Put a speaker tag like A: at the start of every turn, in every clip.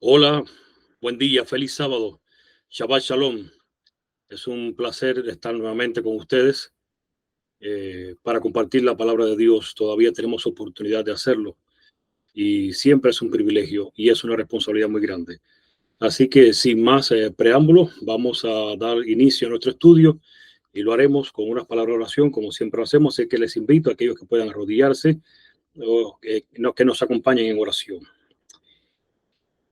A: Hola, buen día, feliz sábado. Shabbat Shalom. Es un placer estar nuevamente con ustedes para compartir la palabra de Dios. Todavía tenemos oportunidad de hacerlo y siempre es un privilegio y es una responsabilidad muy grande. Así que sin más preámbulos, vamos a dar inicio a nuestro estudio y lo haremos con unas palabras de oración, como siempre lo hacemos. Así que les invito a aquellos que puedan arrodillarse o que nos acompañen en oración.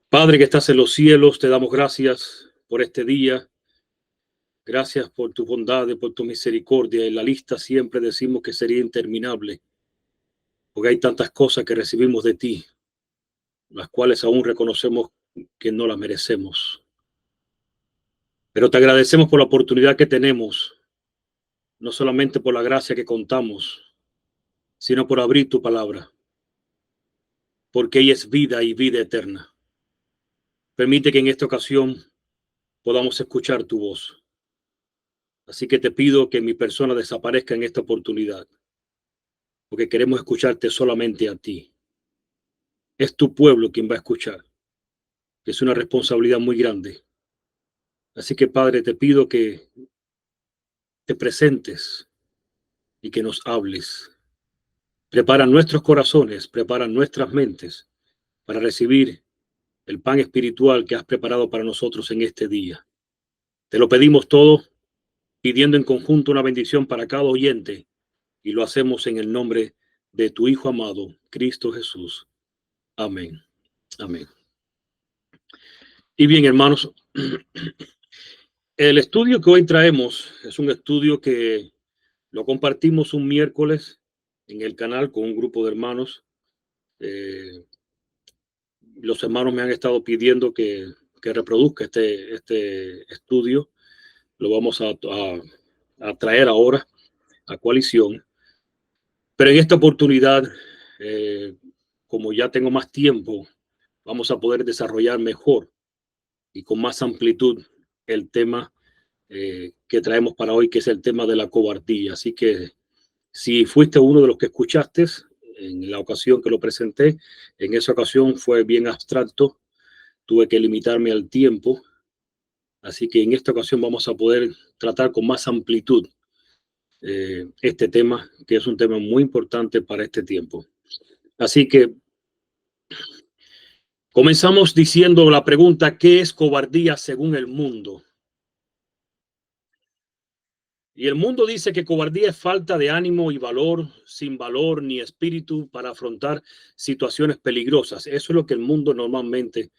A: Padre que estás en los cielos, te damos gracias por este día. Gracias por tu bondad y por tu misericordia. En la lista siempre decimos que sería interminable, porque hay tantas cosas que recibimos de ti, las cuales aún reconocemos que no las merecemos. Pero te agradecemos por la oportunidad que tenemos, no solamente por la gracia que contamos, sino por abrir tu palabra, porque ella es vida y vida eterna. Permite que en esta ocasión podamos escuchar tu voz. Así que te pido que mi persona desaparezca en esta oportunidad, porque queremos escucharte solamente a ti. Es tu pueblo quien va a escuchar, que es una responsabilidad muy grande. Así que, Padre, te pido que te presentes y que nos hables. Prepara nuestros corazones, prepara nuestras mentes para recibir el pan espiritual que has preparado para nosotros en este día. Te lo pedimos todo, pidiendo en conjunto una bendición para cada oyente, y lo hacemos en el nombre de tu Hijo amado, Cristo Jesús. Amén. Amén. Y bien, hermanos, el estudio que hoy traemos es un estudio que lo compartimos un miércoles en el canal con un grupo de hermanos. Eh, los hermanos me han estado pidiendo que reproduzca este estudio. Lo vamos a traer ahora a coalición. Pero en esta oportunidad, eh, como ya tengo más tiempo, vamos a poder desarrollar mejor y con más amplitud el tema que traemos para hoy, que es el tema de la cobardía. Así que si fuiste uno de los que escuchaste en la ocasión que lo presenté, en esa ocasión fue bien abstracto, tuve que limitarme al tiempo, así que en esta ocasión vamos a poder tratar con más amplitud este tema, que es un tema muy importante para este tiempo. Así que comenzamos diciendo la pregunta: ¿qué es cobardía según el mundo? Y el mundo dice que cobardía es falta de ánimo y valor, sin valor ni espíritu para afrontar situaciones peligrosas. Eso es lo que el mundo normalmente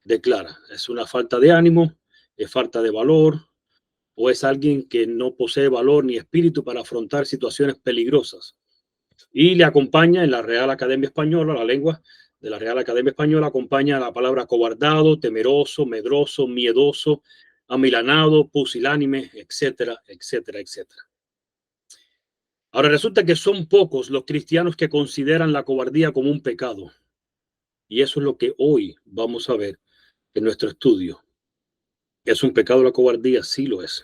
A: declara. Es una falta de ánimo, es falta de valor, o es alguien que no posee valor ni espíritu para afrontar situaciones peligrosas. Y le acompaña en la Real Academia Española, la lengua de la Real Academia Española acompaña la palabra cobardado, temeroso, medroso, miedoso, amilanado, pusilánime, etcétera, etcétera, etcétera. Ahora resulta que son pocos los cristianos que consideran la cobardía como un pecado. Y eso es lo que hoy vamos a ver en nuestro estudio. ¿Es un pecado la cobardía? Sí lo es.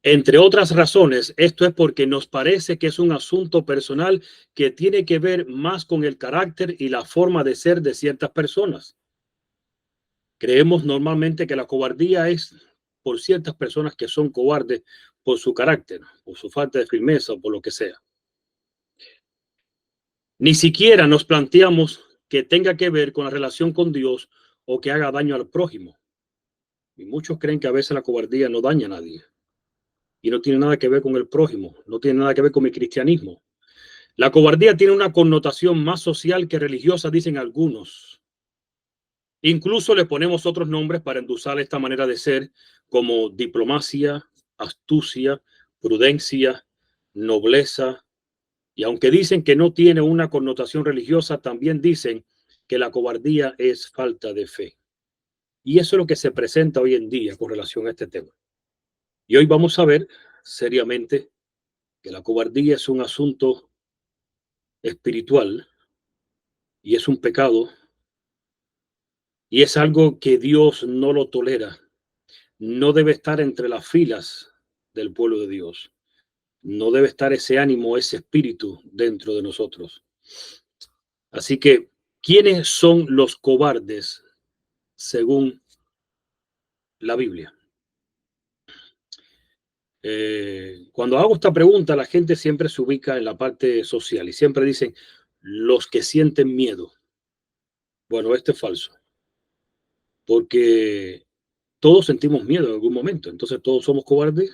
A: Entre otras razones, esto es porque nos parece que es un asunto personal que tiene que ver más con el carácter y la forma de ser de ciertas personas. Creemos normalmente que la cobardía es por ciertas personas que son cobardes por su carácter, por su falta de firmeza o por lo que sea. Ni siquiera nos planteamos que tenga que ver con la relación con Dios o que haga daño al prójimo. Y muchos creen que a veces la cobardía no daña a nadie y no tiene nada que ver con el prójimo, no tiene nada que ver con mi cristianismo. La cobardía tiene una connotación más social que religiosa, dicen algunos. Incluso le ponemos otros nombres para endulzar esta manera de ser, como diplomacia, astucia, prudencia, nobleza. Y aunque dicen que no tiene una connotación religiosa, también dicen que la cobardía es falta de fe. Y eso es lo que se presenta hoy en día con relación a este tema. Y hoy vamos a ver seriamente que la cobardía es un asunto espiritual y es un pecado y es algo que Dios no lo tolera. No debe estar entre las filas del pueblo de Dios. No debe estar ese ánimo, ese espíritu dentro de nosotros. Así que ¿Quiénes son los cobardes según la Biblia? Cuando hago esta pregunta, la gente siempre se ubica en la parte social y siempre dicen los que sienten miedo. Bueno, esto es falso, porque todos sentimos miedo en algún momento, entonces todos somos cobardes,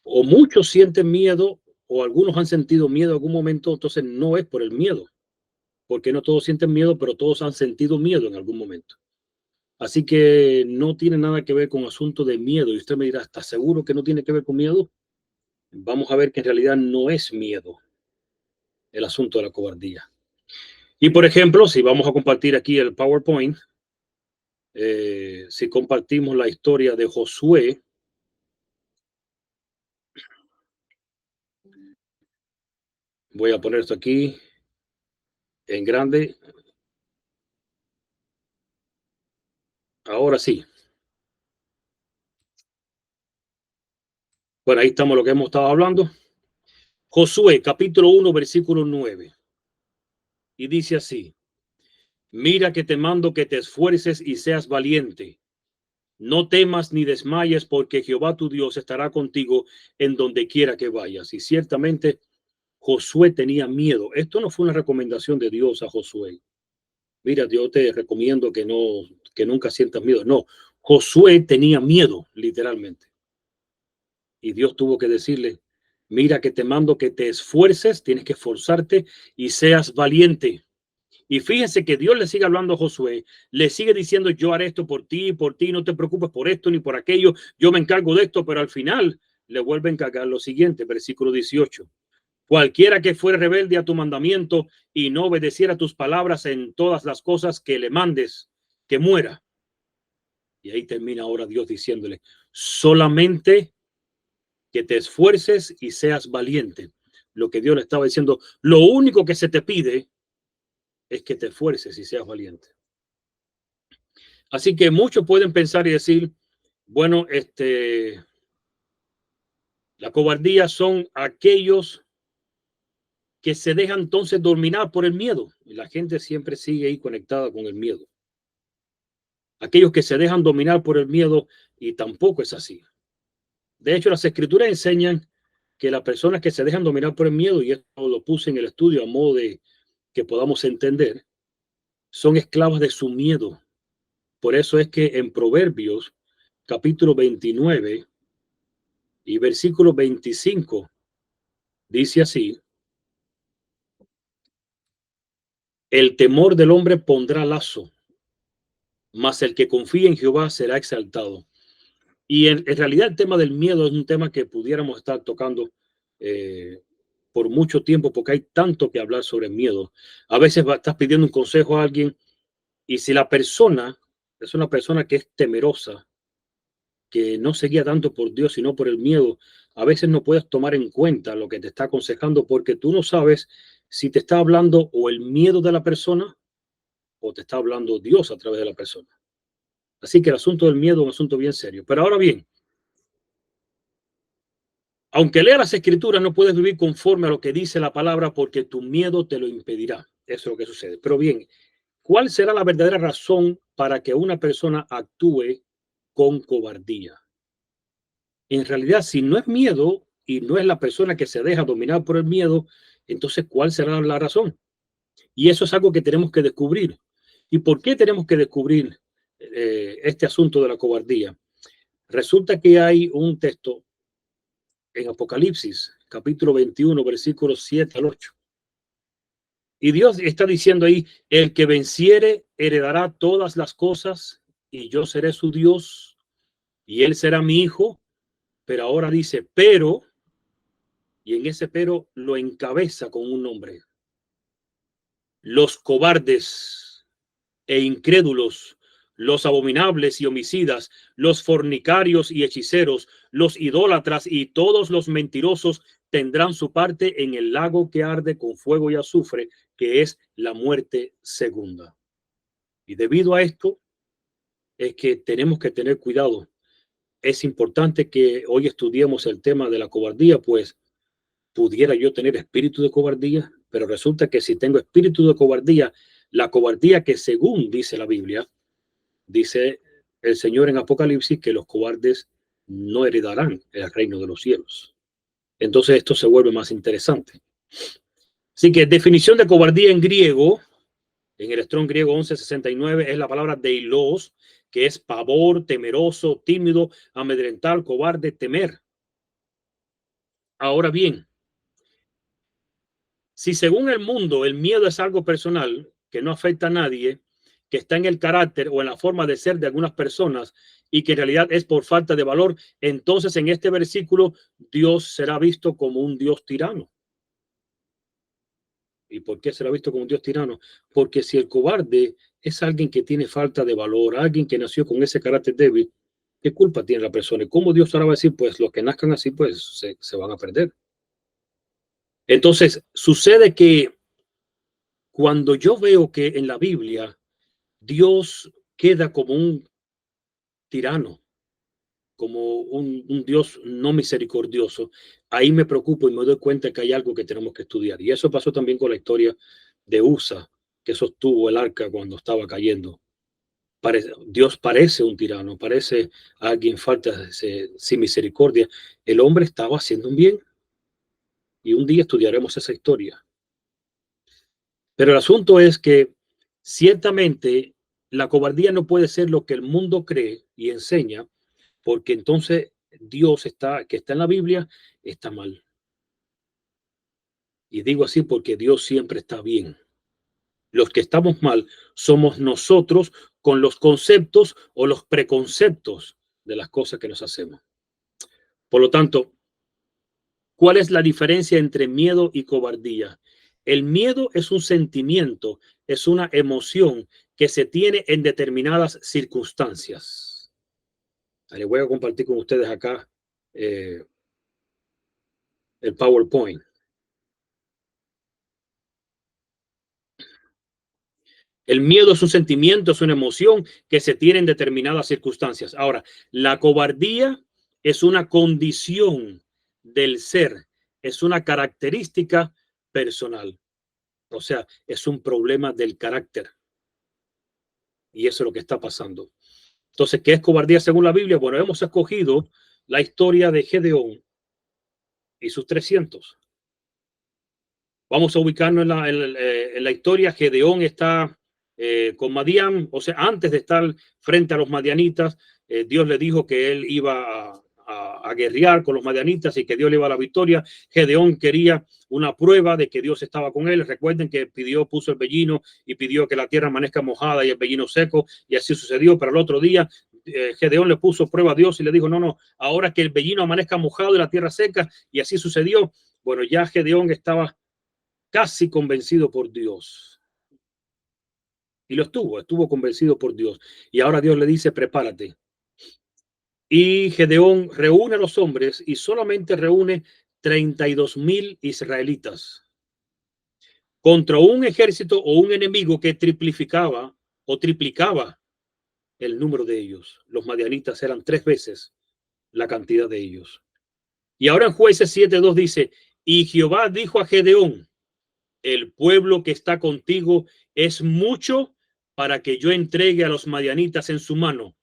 A: o muchos sienten miedo, o algunos han sentido miedo en algún momento, entonces no es por el miedo, porque no todos sienten miedo, pero todos han sentido miedo en algún momento. Así que no tiene nada que ver con asunto de miedo. Y usted me dirá, ¿está seguro que no tiene que ver con miedo? Vamos a ver que en realidad no es miedo el asunto de la cobardía. Y por ejemplo, si vamos a compartir aquí el PowerPoint, si compartimos la historia de Josué, voy a poner esto aquí en grande. Ahora sí. Bueno, ahí estamos lo que hemos estado hablando. Josué, capítulo 1, versículo 9. Y dice así: mira que te mando que te esfuerces y seas valiente. No temas ni desmayes, porque Jehová tu Dios estará contigo en donde quiera que vayas. Y ciertamente Josué tenía miedo. Esto no fue una recomendación de Dios a Josué. Mira, yo te recomiendo que nunca sientas miedo. No, Josué tenía miedo, literalmente. Y Dios tuvo que decirle, mira que te mando que te esfuerces, tienes que esforzarte y seas valiente. Y fíjense que Dios le sigue hablando a Josué, le sigue diciendo, yo haré esto por ti, no te preocupes por esto ni por aquello, yo me encargo de esto, pero al final le vuelve a encargar lo siguiente, versículo 18. Cualquiera que fuere rebelde a tu mandamiento y no obedeciera tus palabras en todas las cosas que le mandes, que muera. Y ahí termina ahora Dios diciéndole, solamente que te esfuerces y seas valiente. Lo que Dios le estaba diciendo, lo único que se te pide es que te esfuerces y seas valiente. Así que muchos pueden pensar y decir, bueno, la cobardía son aquellos que se dejan entonces dominar por el miedo. Y la gente siempre sigue ahí conectada con el miedo. Aquellos que se dejan dominar por el miedo, y tampoco es así. De hecho, las escrituras enseñan que las personas que se dejan dominar por el miedo, y esto lo puse en el estudio a modo de que podamos entender, son esclavas de su miedo. Por eso es que en Proverbios, capítulo 29 y versículo 25, dice así: el temor del hombre pondrá lazo, mas el que confía en Jehová será exaltado. Y en realidad el tema del miedo es un tema que pudiéramos estar tocando por mucho tiempo, porque hay tanto que hablar sobre el miedo. A veces estás pidiendo un consejo a alguien y si la persona es una persona que es temerosa, que no se guía tanto por Dios, sino por el miedo, a veces no puedes tomar en cuenta lo que te está aconsejando porque tú no sabes si te está hablando o el miedo de la persona o te está hablando Dios a través de la persona. Así que el asunto del miedo es un asunto bien serio. Pero ahora bien, aunque lea las escrituras, no puedes vivir conforme a lo que dice la palabra porque tu miedo te lo impedirá. Eso es lo que sucede. Pero bien, ¿cuál será la verdadera razón para que una persona actúe con cobardía? En realidad, si no es miedo y no es la persona que se deja dominar por el miedo, entonces, ¿cuál será la razón? Y eso es algo que tenemos que descubrir. ¿Y por qué tenemos que descubrir este asunto de la cobardía? Resulta que hay un texto en Apocalipsis, capítulo 21, versículos 7 al 8. Y Dios está diciendo ahí, el que venciere heredará todas las cosas y yo seré su Dios y él será mi hijo. Pero ahora dice, pero, y en ese pero lo encabeza con un nombre. Los cobardes e incrédulos, los abominables y homicidas, los fornicarios y hechiceros, los idólatras y todos los mentirosos tendrán su parte en el lago que arde con fuego y azufre, que es la muerte segunda. Y debido a esto es que tenemos que tener cuidado. Es importante que hoy estudiemos el tema de la cobardía, pues pudiera yo tener espíritu de cobardía, pero resulta que si tengo espíritu de cobardía, La cobardía que según dice la Biblia, dice el Señor en Apocalipsis que los cobardes no heredarán el reino de los cielos. Entonces esto se vuelve más interesante. Así que definición de cobardía en griego, en el Strong griego 1169, es la palabra deilos, que es pavor, temeroso, tímido, amedrentar, cobarde, temer. Ahora bien, si según el mundo el miedo es algo personal, que no afecta a nadie, que está en el carácter o en la forma de ser de algunas personas y que en realidad es por falta de valor, entonces en este versículo Dios será visto como un Dios tirano. ¿Y por qué será visto como un Dios tirano? Porque si el cobarde es alguien que tiene falta de valor, alguien que nació con ese carácter débil, ¿qué culpa tiene la persona? ¿Y cómo Dios ahora va a decir, pues los que nazcan así, pues se van a perder? Entonces, sucede que cuando yo veo que en la Biblia Dios queda como un tirano, como un Dios no misericordioso, ahí me preocupo y me doy cuenta que hay algo que tenemos que estudiar. Y eso pasó también con la historia de Usa, que sostuvo el arca cuando estaba cayendo. Dios parece un tirano, parece alguien falta sin misericordia. El hombre estaba haciendo un bien y un día estudiaremos esa historia. Pero el asunto es que ciertamente la cobardía no puede ser lo que el mundo cree y enseña, porque entonces Dios que está en la Biblia está mal. Y digo así porque Dios siempre está bien. Los que estamos mal somos nosotros con los conceptos o los preconceptos de las cosas que nos hacemos. Por lo tanto, ¿cuál es la diferencia entre miedo y cobardía? El miedo es un sentimiento, es una emoción que se tiene en determinadas circunstancias. Les voy a compartir con ustedes acá el PowerPoint. El miedo es un sentimiento, es una emoción que se tiene en determinadas circunstancias. Ahora, la cobardía es una condición del ser, es una característica personal. O sea, es un problema del carácter. Y eso es lo que está pasando. Entonces, ¿qué es cobardía según la Biblia? Bueno, hemos escogido la historia de Gedeón y sus 300. Vamos a ubicarnos en la historia. Gedeón está con Madián, o sea, antes de estar frente a los madianitas, Dios le dijo que él iba a guerrear con los madianitas y que Dios le iba a la victoria. Gedeón quería una prueba de que Dios estaba con él. Recuerden que puso el vellino y pidió que la tierra amanezca mojada y el vellino seco, y así sucedió. Pero el otro día Gedeón le puso prueba a Dios y le dijo, no, ahora que el vellino amanezca mojado y la tierra seca, y así sucedió. Bueno, ya Gedeón estaba casi convencido por Dios. Y lo estuvo convencido por Dios. Y ahora Dios le dice, prepárate. Y Gedeón reúne a los hombres y solamente reúne 32,000 israelitas contra un ejército o un enemigo que triplicaba el número de ellos. Los madianitas eran 3 veces la cantidad de ellos. Y ahora en Jueces 7:2 dice, y Jehová dijo a Gedeón, el pueblo que está contigo es mucho para que yo entregue a los madianitas en su mano.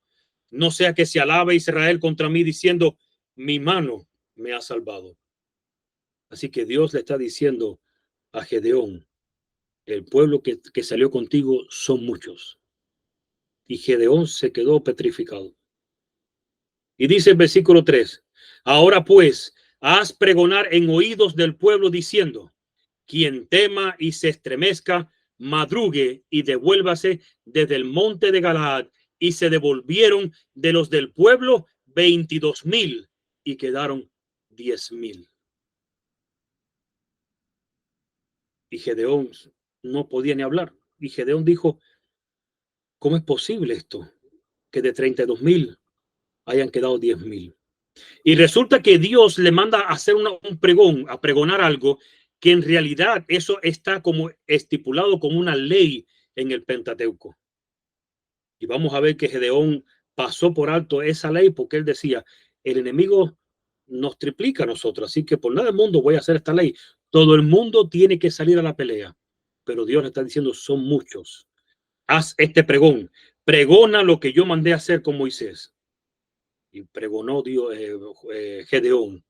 A: No sea que se alabe Israel contra mí diciendo, mi mano me ha salvado. Así que Dios le está diciendo a Gedeón, el pueblo que salió contigo son muchos. Y Gedeón se quedó petrificado. Y dice el versículo 3, ahora pues, haz pregonar en oídos del pueblo diciendo, quien tema y se estremezca, madrugue y devuélvase desde el monte de Galaad. Y se devolvieron de los del pueblo 22,000 y quedaron 10,000. Y Gedeón no podía ni hablar. Y Gedeón dijo, ¿cómo es posible esto? Que de 32,000 hayan quedado 10,000. Y resulta que Dios le manda a hacer un pregón, a pregonar algo que en realidad eso está como estipulado como una ley en el Pentateuco. Y vamos a ver que Gedeón pasó por alto esa ley porque él decía, el enemigo nos triplica a nosotros, así que por nada del mundo voy a hacer esta ley. Todo el mundo tiene que salir a la pelea. pero Dios le está diciendo, son muchos. Haz este pregón, pregona lo que yo mandé a hacer con Moisés. Y pregonó Dios, Gedeón,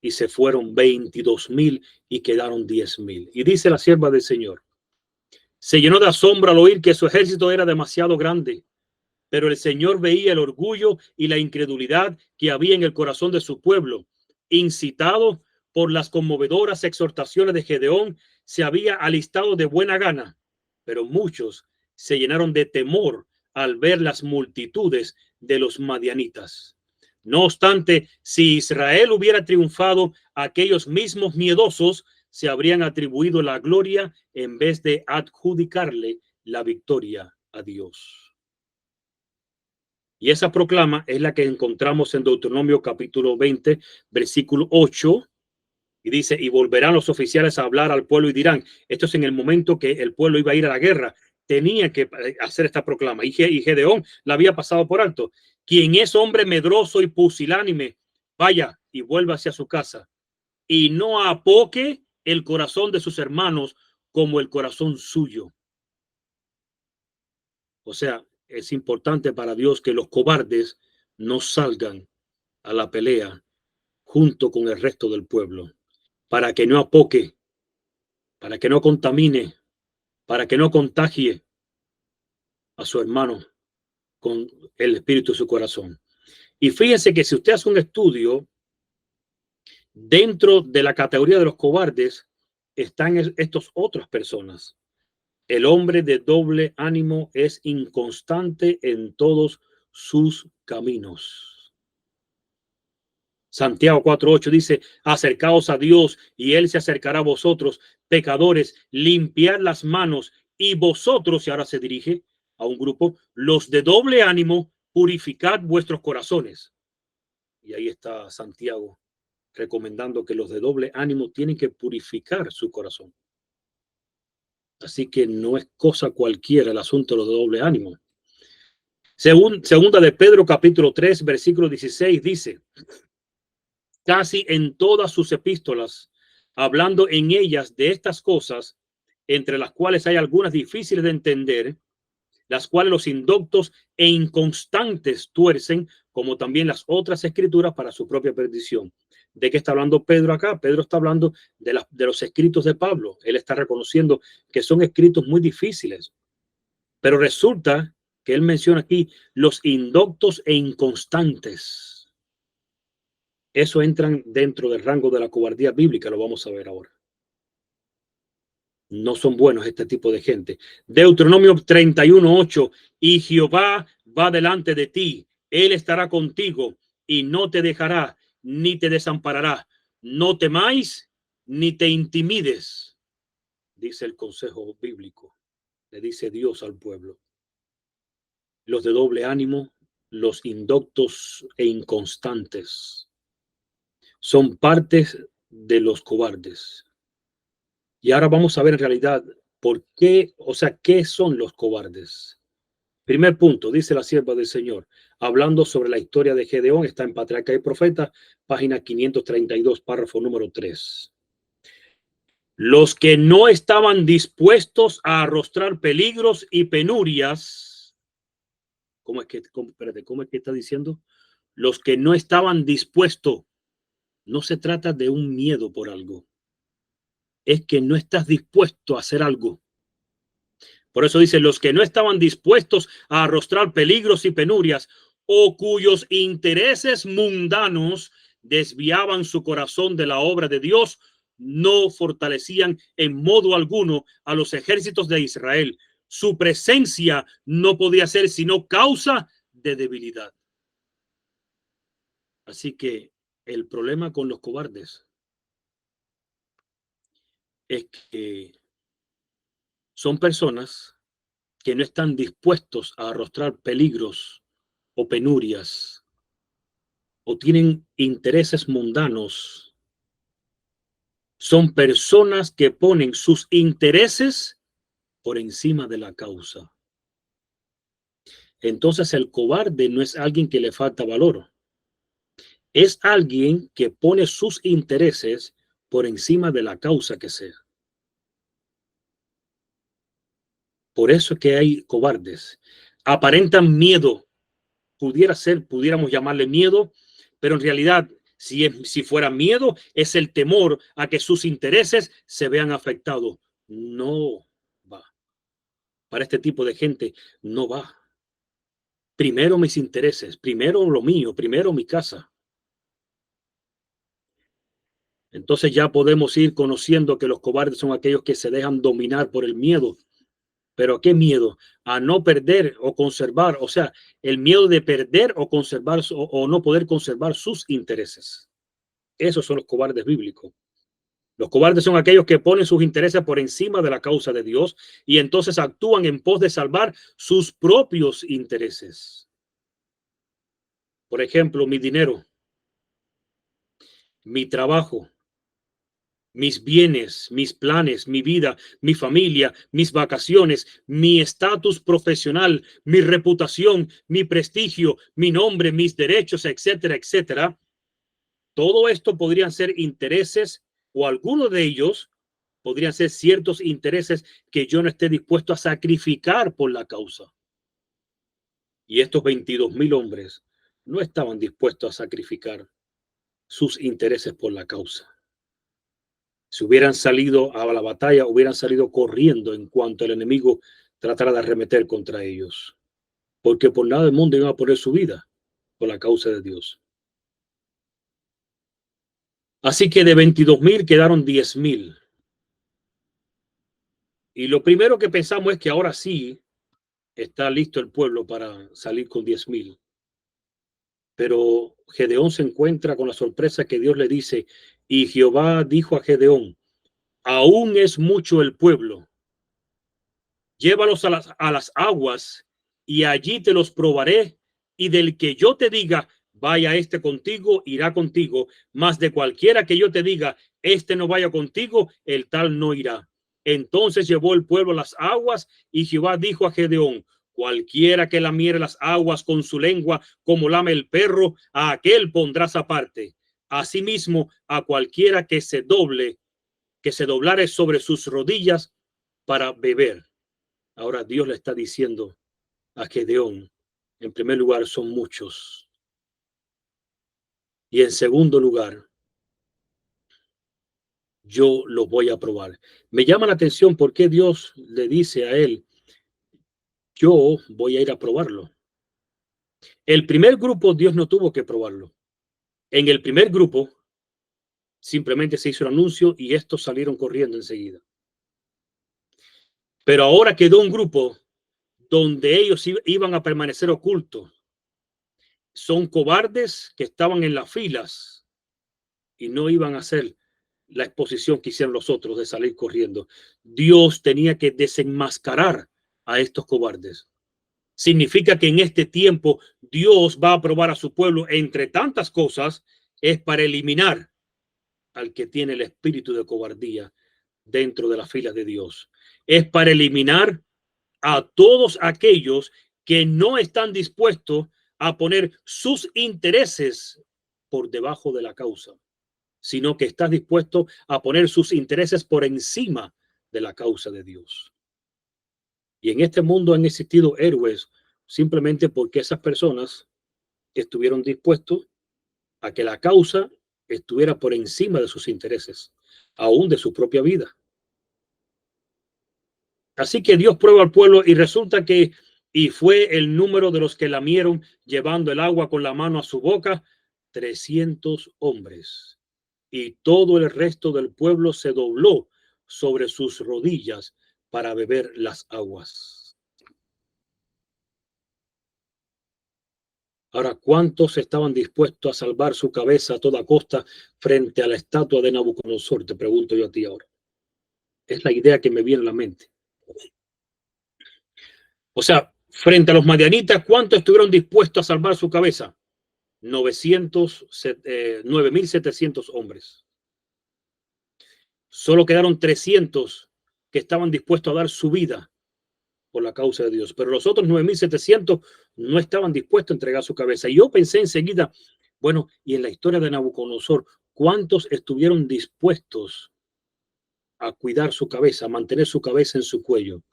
A: y se fueron 22,000 y quedaron 10,000. Y dice la sierva del Señor, se llenó de asombro al oír que su ejército era demasiado grande, pero el Señor veía el orgullo y la incredulidad que había en el corazón de su pueblo. Incitado por las conmovedoras exhortaciones de Gedeón, se había alistado de buena gana, pero muchos se llenaron de temor al ver las multitudes de los madianitas. No obstante, si Israel hubiera triunfado, aquellos mismos miedosos se habrían atribuido la gloria en vez de adjudicarle la victoria a Dios. Y esa proclama es la que encontramos en Deuteronomio capítulo 20, versículo 8, y dice, y volverán los oficiales a hablar al pueblo y dirán, esto es en el momento que el pueblo iba a ir a la guerra, tenía que hacer esta proclama, y Gedeón la había pasado por alto. Quien es hombre medroso y pusilánime, vaya y vuelva hacia su casa, y no apoque el corazón de sus hermanos como el corazón suyo. O sea, es importante para Dios que los cobardes no salgan a la pelea junto con el resto del pueblo, para que no apoque, para que no contamine, para que no contagie a su hermano con el espíritu de su corazón. Y fíjense que si usted hace un estudio, dentro de la categoría de los cobardes están estas otras personas. El hombre de doble ánimo es inconstante en todos sus caminos. Santiago 4:8 dice, acercaos a Dios y Él se acercará a vosotros, pecadores, limpiad las manos, y vosotros, y ahora se dirige a un grupo, los de doble ánimo, purificad vuestros corazones. Y ahí está Santiago recomendando que los de doble ánimo tienen que purificar su corazón. Así que no es cosa cualquiera el asunto de los de doble ánimo. Segunda de Pedro capítulo 3 versículo 16 dice, casi en todas sus epístolas, hablando en ellas de estas cosas, entre las cuales hay algunas difíciles de entender, las cuales los indoctos e inconstantes tuercen, como también las otras escrituras para su propia perdición. ¿De qué está hablando Pedro acá? Pedro está hablando de los escritos de Pablo. Él está reconociendo que son escritos muy difíciles, pero resulta que él menciona aquí los indoctos e inconstantes. Eso entran dentro del rango de la cobardía bíblica, lo vamos a ver ahora. No son buenos este tipo de gente. Deuteronomio 31:8, y Jehová va delante de ti, él estará contigo y no te dejará ni te desamparará. No temáis ni te intimides, dice el consejo bíblico. Le dice Dios al pueblo. Los de doble ánimo, los indoctos e inconstantes, son partes de los cobardes. Y ahora vamos a ver en realidad por qué, o sea, qué son los cobardes. Primer punto, dice la sierva del Señor, hablando sobre la historia de Gedeón, está en Patriarca y Profeta, página 532, párrafo número 3. Los que no estaban dispuestos a arrostrar peligros y penurias, ¿cómo es que está diciendo? Los que no estaban dispuestos, no se trata de un miedo por algo, es que no estás dispuesto a hacer algo. Por eso dice, los que no estaban dispuestos a arrostrar peligros y penurias, o cuyos intereses mundanos desviaban su corazón de la obra de Dios, no fortalecían en modo alguno a los ejércitos de Israel. Su presencia no podía ser sino causa de debilidad. Así que el problema con los cobardes es que son personas que no están dispuestos a arrostrar peligros o penurias o tienen intereses mundanos. Son personas que ponen sus intereses por encima de la causa. Entonces el cobarde no es alguien que le falta valor. Es alguien que pone sus intereses por encima de la causa que sea. Por eso es que hay cobardes. Aparentan miedo. Pudiéramos llamarle miedo, pero en realidad, si fuera miedo, es el temor a que sus intereses se vean afectados. No va. Para este tipo de gente, no va. Primero mis intereses, primero lo mío, primero mi casa. Entonces ya podemos ir conociendo que los cobardes son aquellos que se dejan dominar por el miedo. ¿Pero qué miedo? A no perder o conservar, o sea, el miedo de perder o conservar o no poder conservar sus intereses. Esos son los cobardes bíblicos. Los cobardes son aquellos que ponen sus intereses por encima de la causa de Dios y entonces actúan en pos de salvar sus propios intereses. Por ejemplo, mi dinero, mi trabajo, mis bienes, mis planes, mi vida, mi familia, mis vacaciones, mi estatus profesional, mi reputación, mi prestigio, mi nombre, mis derechos, etcétera, etcétera. Todo esto podrían ser intereses o algunos de ellos podrían ser ciertos intereses que yo no esté dispuesto a sacrificar por la causa. Y estos 22,000 hombres no estaban dispuestos a sacrificar sus intereses por la causa. Si hubieran salido a la batalla, hubieran salido corriendo en cuanto el enemigo tratara de arremeter contra ellos. Porque por nada del mundo iban a poner su vida por la causa de Dios. Así que de 22,000 quedaron 10,000. Y lo primero que pensamos es que ahora sí está listo el pueblo para salir con 10,000. Pero Gedeón se encuentra con la sorpresa que Dios le dice, y Jehová dijo a Gedeón, aún es mucho el pueblo, llévalos a las aguas y allí te los probaré, y del que yo te diga, vaya este contigo, irá contigo, mas de cualquiera que yo te diga, este no vaya contigo, el tal no irá. Entonces llevó el pueblo a las aguas y Jehová dijo a Gedeón, cualquiera que lamiere las aguas con su lengua como lame el perro, a aquel pondrás aparte. Asimismo, a cualquiera que se doblare sobre sus rodillas para beber. Ahora Dios le está diciendo a Gedeón, en primer lugar, son muchos. Y en segundo lugar, yo los voy a probar. Me llama la atención por qué Dios le dice a él, yo voy a ir a probarlo. El primer grupo, Dios no tuvo que probarlo. En el primer grupo, simplemente se hizo el anuncio y estos salieron corriendo enseguida. Pero ahora quedó un grupo donde ellos iban a permanecer ocultos. Son cobardes que estaban en las filas y no iban a hacer la exposición que hicieron los otros de salir corriendo. Dios tenía que desenmascarar a estos cobardes. Significa que en este tiempo Dios va a probar a su pueblo, entre tantas cosas, es para eliminar al que tiene el espíritu de cobardía dentro de la fila de Dios. Es para eliminar a todos aquellos que no están dispuestos a poner sus intereses por debajo de la causa, sino que estás dispuesto a poner sus intereses por encima de la causa de Dios. Y en este mundo han existido héroes simplemente porque esas personas estuvieron dispuestos a que la causa estuviera por encima de sus intereses, aún de su propia vida. Así que Dios prueba al pueblo y resulta que, y fue el número de los que lamieron llevando el agua con la mano a su boca, 300 hombres. Y todo el resto del pueblo se dobló sobre sus rodillas para beber las aguas. Ahora, ¿cuántos estaban dispuestos a salvar su cabeza a toda costa frente a la estatua de Nabucodonosor? Te pregunto yo a ti ahora. Es la idea que me viene a la mente. O sea, frente a los madianitas, ¿cuántos estuvieron dispuestos a salvar su cabeza? 9,700 hombres. Solo quedaron 300 que estaban dispuestos a dar su vida por la causa de Dios. Pero los otros 9,700 no estaban dispuestos a entregar su cabeza. Y yo pensé enseguida, bueno, y en la historia de Nabucodonosor, ¿cuántos estuvieron dispuestos a cuidar su cabeza, a mantener su cabeza en su cuello?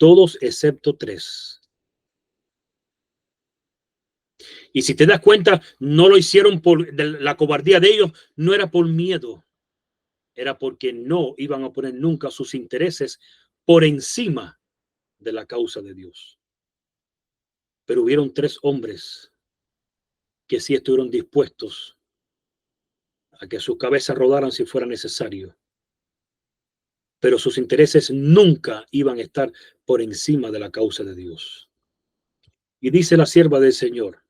A: todos excepto 3. Y si te das cuenta, no lo hicieron por la cobardía de ellos, no era por miedo, era porque no iban a poner nunca sus intereses por encima de la causa de Dios. Pero hubieron 3 hombres que sí estuvieron dispuestos a que sus cabezas rodaran si fuera necesario. Pero sus intereses nunca iban a estar por encima de la causa de Dios. Y dice la sierva del Señor: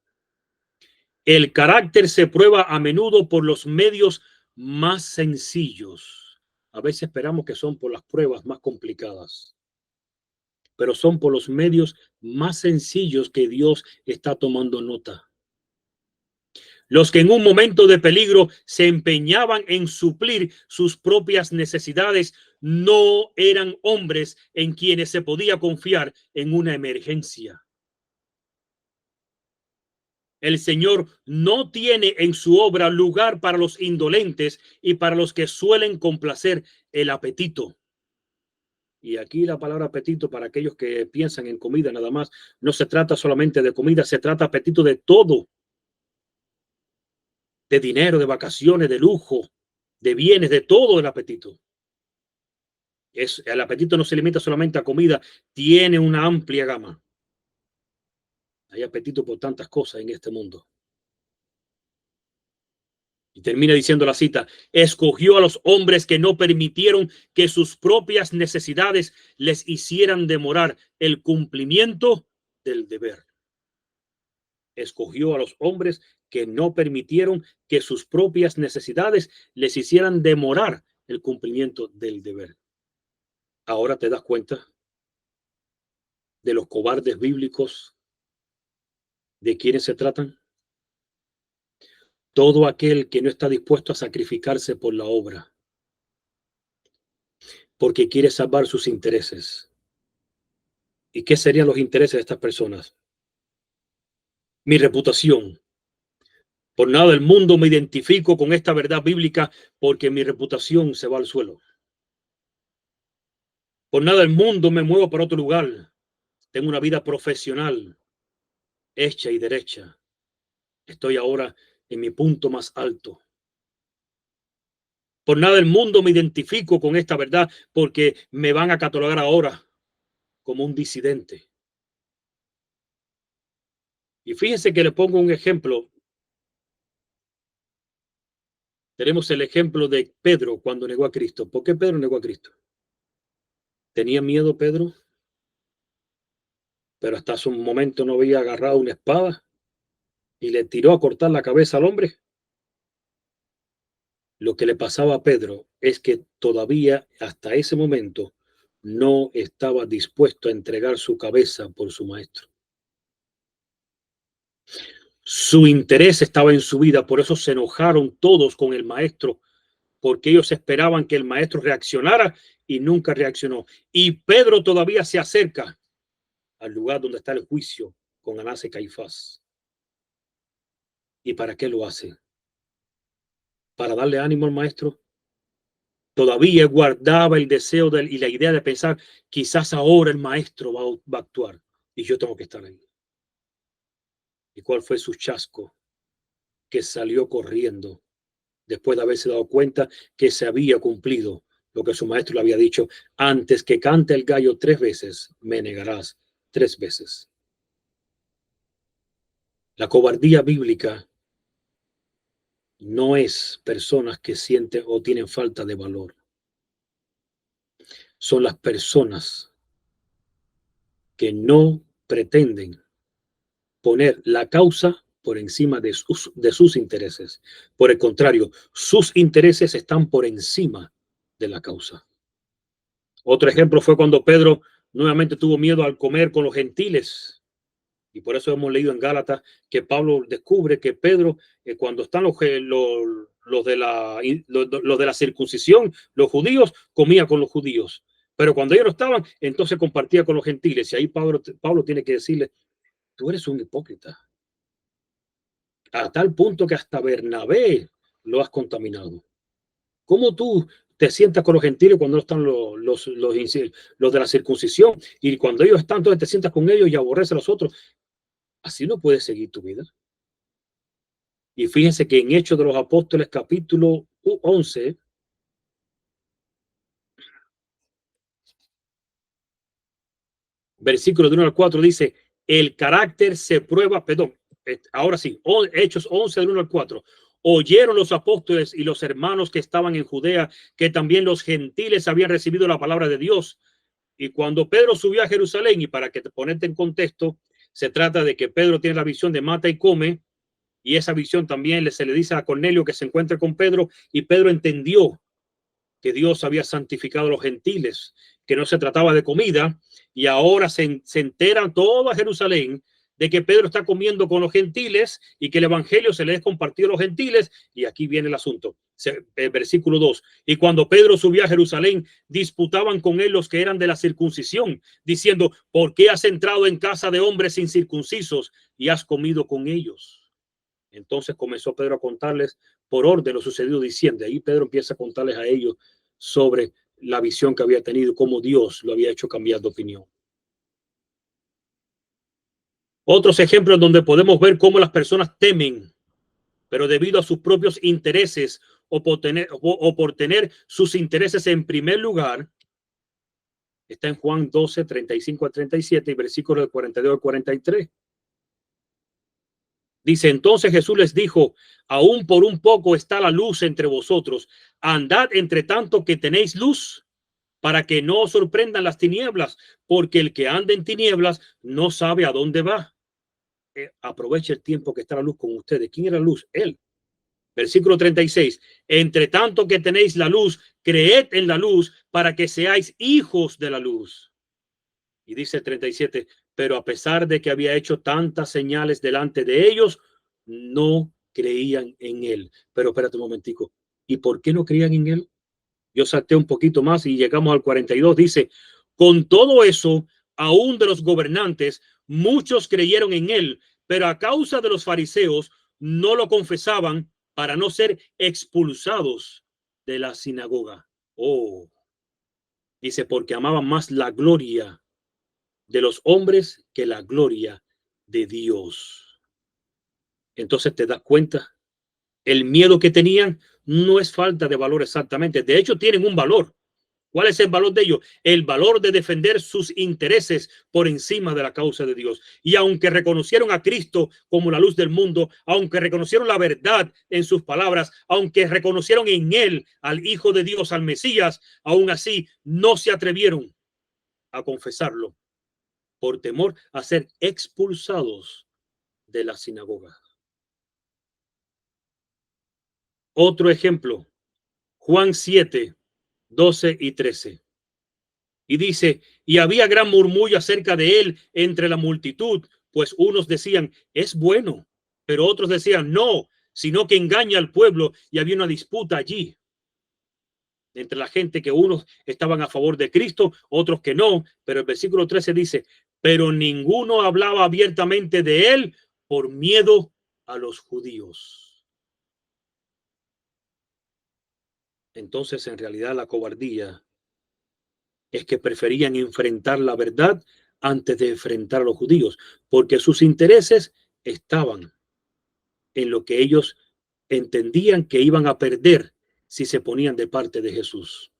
A: el carácter se prueba a menudo por los medios más sencillos. A veces esperamos que son por las pruebas más complicadas, pero son por los medios más sencillos que Dios está tomando nota. Los que en un momento de peligro se empeñaban en suplir sus propias necesidades no eran hombres en quienes se podía confiar en una emergencia. El Señor no tiene en su obra lugar para los indolentes y para los que suelen complacer el apetito. Y aquí la palabra apetito, para aquellos que piensan en comida nada más, no se trata solamente de comida, se trata apetito de todo. De dinero, de vacaciones, de lujo, de bienes, de todo el apetito. El apetito no se limita solamente a comida, tiene una amplia gama. Hay apetito por tantas cosas en este mundo. Y termina diciendo la cita: escogió a los hombres que no permitieron que sus propias necesidades les hicieran demorar el cumplimiento del deber. Escogió a los hombres que no permitieron que sus propias necesidades les hicieran demorar el cumplimiento del deber. Ahora te das cuenta de los cobardes bíblicos, de quienes se tratan. Todo aquel que no está dispuesto a sacrificarse por la obra, porque quiere salvar sus intereses. ¿Y qué serían los intereses de estas personas? Mi reputación. Por nada del mundo me identifico con esta verdad bíblica, porque mi reputación se va al suelo. Por nada del mundo me muevo para otro lugar. Tengo una vida profesional hecha y derecha. Estoy ahora en mi punto más alto. Por nada del mundo me identifico con esta verdad, porque me van a catalogar ahora como un disidente. Y fíjense que le pongo un ejemplo. Tenemos el ejemplo de Pedro cuando negó a Cristo. ¿Por qué Pedro negó a Cristo? ¿Tenía miedo Pedro? Pero hasta hace un momento no había agarrado una espada y le tiró a cortar la cabeza al hombre. Lo que le pasaba a Pedro es que todavía hasta ese momento no estaba dispuesto a entregar su cabeza por su maestro. Su interés estaba en su vida, por eso se enojaron todos con el maestro, porque ellos esperaban que el maestro reaccionara y nunca reaccionó. Y Pedro todavía se acerca al lugar donde está el juicio con Anás y Caifás. ¿Y para qué lo hace? ¿Para darle ánimo al maestro? Todavía guardaba el deseo y la idea de pensar, quizás ahora el maestro va a actuar y yo tengo que estar ahí. ¿Y cuál fue su chasco? Que salió corriendo después de haberse dado cuenta que se había cumplido lo que su maestro le había dicho: antes que cante el gallo 3 veces, me negarás 3 veces. La cobardía bíblica no es personas que sienten o tienen falta de valor. Son las personas que no pretenden poner la causa por encima de sus intereses. Por el contrario, sus intereses están por encima de la causa. Otro ejemplo fue cuando Pedro nuevamente tuvo miedo al comer con los gentiles. Y por eso hemos leído en Gálatas que Pablo descubre que Pedro, cuando están los de la circuncisión, los judíos, comía con los judíos. Pero cuando ellos no estaban, entonces compartía con los gentiles. Y ahí Pablo tiene que decirle: tú eres un hipócrita. A tal punto que hasta Bernabé lo has contaminado. ¿Cómo tú te sientas con los gentiles cuando no están los de la circuncisión, y cuando ellos están, entonces te sientas con ellos y aborreces a los otros. Así no puedes seguir tu vida. Y fíjense que en Hechos de los Apóstoles, capítulo 11, versículo de 1 al 4, dice, el carácter se prueba, perdón, ahora sí, Hechos 11, del 1 al 4. Oyeron los apóstoles y los hermanos que estaban en Judea que también los gentiles habían recibido la palabra de Dios. Y cuando Pedro subió a Jerusalén, y para que te ponerte en contexto, se trata de que Pedro tiene la visión de mata y come, y esa visión también se le dice a Cornelio que se encuentre con Pedro, y Pedro entendió que Dios había santificado a los gentiles, que no se trataba de comida, y ahora se enteran toda Jerusalén de que Pedro está comiendo con los gentiles y que el evangelio se le es compartido a los gentiles. Y aquí viene el asunto, versículo 2. Y cuando Pedro subió a Jerusalén, disputaban con él los que eran de la circuncisión, diciendo, ¿por qué has entrado en casa de hombres incircuncisos y has comido con ellos? Entonces comenzó Pedro a contarles por orden lo sucedido, diciendo, ahí Pedro empieza a contarles a ellos sobre la visión que había tenido, cómo Dios lo había hecho cambiar de opinión. Otros ejemplos donde podemos ver cómo las personas temen, pero debido a sus propios intereses o por tener sus intereses en primer lugar, está en Juan 12, 35 a 37 y versículos de 42 al 43. Dice, entonces Jesús les dijo, aún por un poco está la luz entre vosotros, andad entre tanto que tenéis luz, para que no os sorprendan las tinieblas, porque el que anda en tinieblas no sabe a dónde va. Aproveche el tiempo que está la luz con ustedes. ¿Quién era la luz? Él. Versículo 36. Entre tanto que tenéis la luz, creed en la luz para que seáis hijos de la luz. Y dice 37, pero a pesar de que había hecho tantas señales delante de ellos, no creían en él. Pero espérate un momentico. ¿Y por qué no creían en él? Yo salté un poquito más y llegamos al 42. Dice, con todo eso, aún de los gobernantes, muchos creyeron en él, pero a causa de los fariseos no lo confesaban para no ser expulsados de la sinagoga. Oh, dice, porque amaban más la gloria de los hombres que la gloria de Dios. Entonces te das cuenta, el miedo que tenían no es falta de valor exactamente. De hecho, tienen un valor. ¿Cuál es el valor de ellos? El valor de defender sus intereses por encima de la causa de Dios. Y aunque reconocieron a Cristo como la luz del mundo, aunque reconocieron la verdad en sus palabras, aunque reconocieron en él al Hijo de Dios, al Mesías, aún así no se atrevieron a confesarlo por temor a ser expulsados de la sinagoga. Otro ejemplo, Juan 7, 12 y 13. Y dice, y había gran murmullo acerca de él entre la multitud, pues unos decían, es bueno, pero otros decían, no, sino que engaña al pueblo, y había una disputa allí entre la gente, que unos estaban a favor de Cristo, otros que no. Pero el versículo 13 dice, pero ninguno hablaba abiertamente de él por miedo a los judíos. Entonces, en realidad, la cobardía es que preferían enfrentar la verdad antes de enfrentar a los judíos, porque sus intereses estaban en lo que ellos entendían que iban a perder si se ponían de parte de Jesús.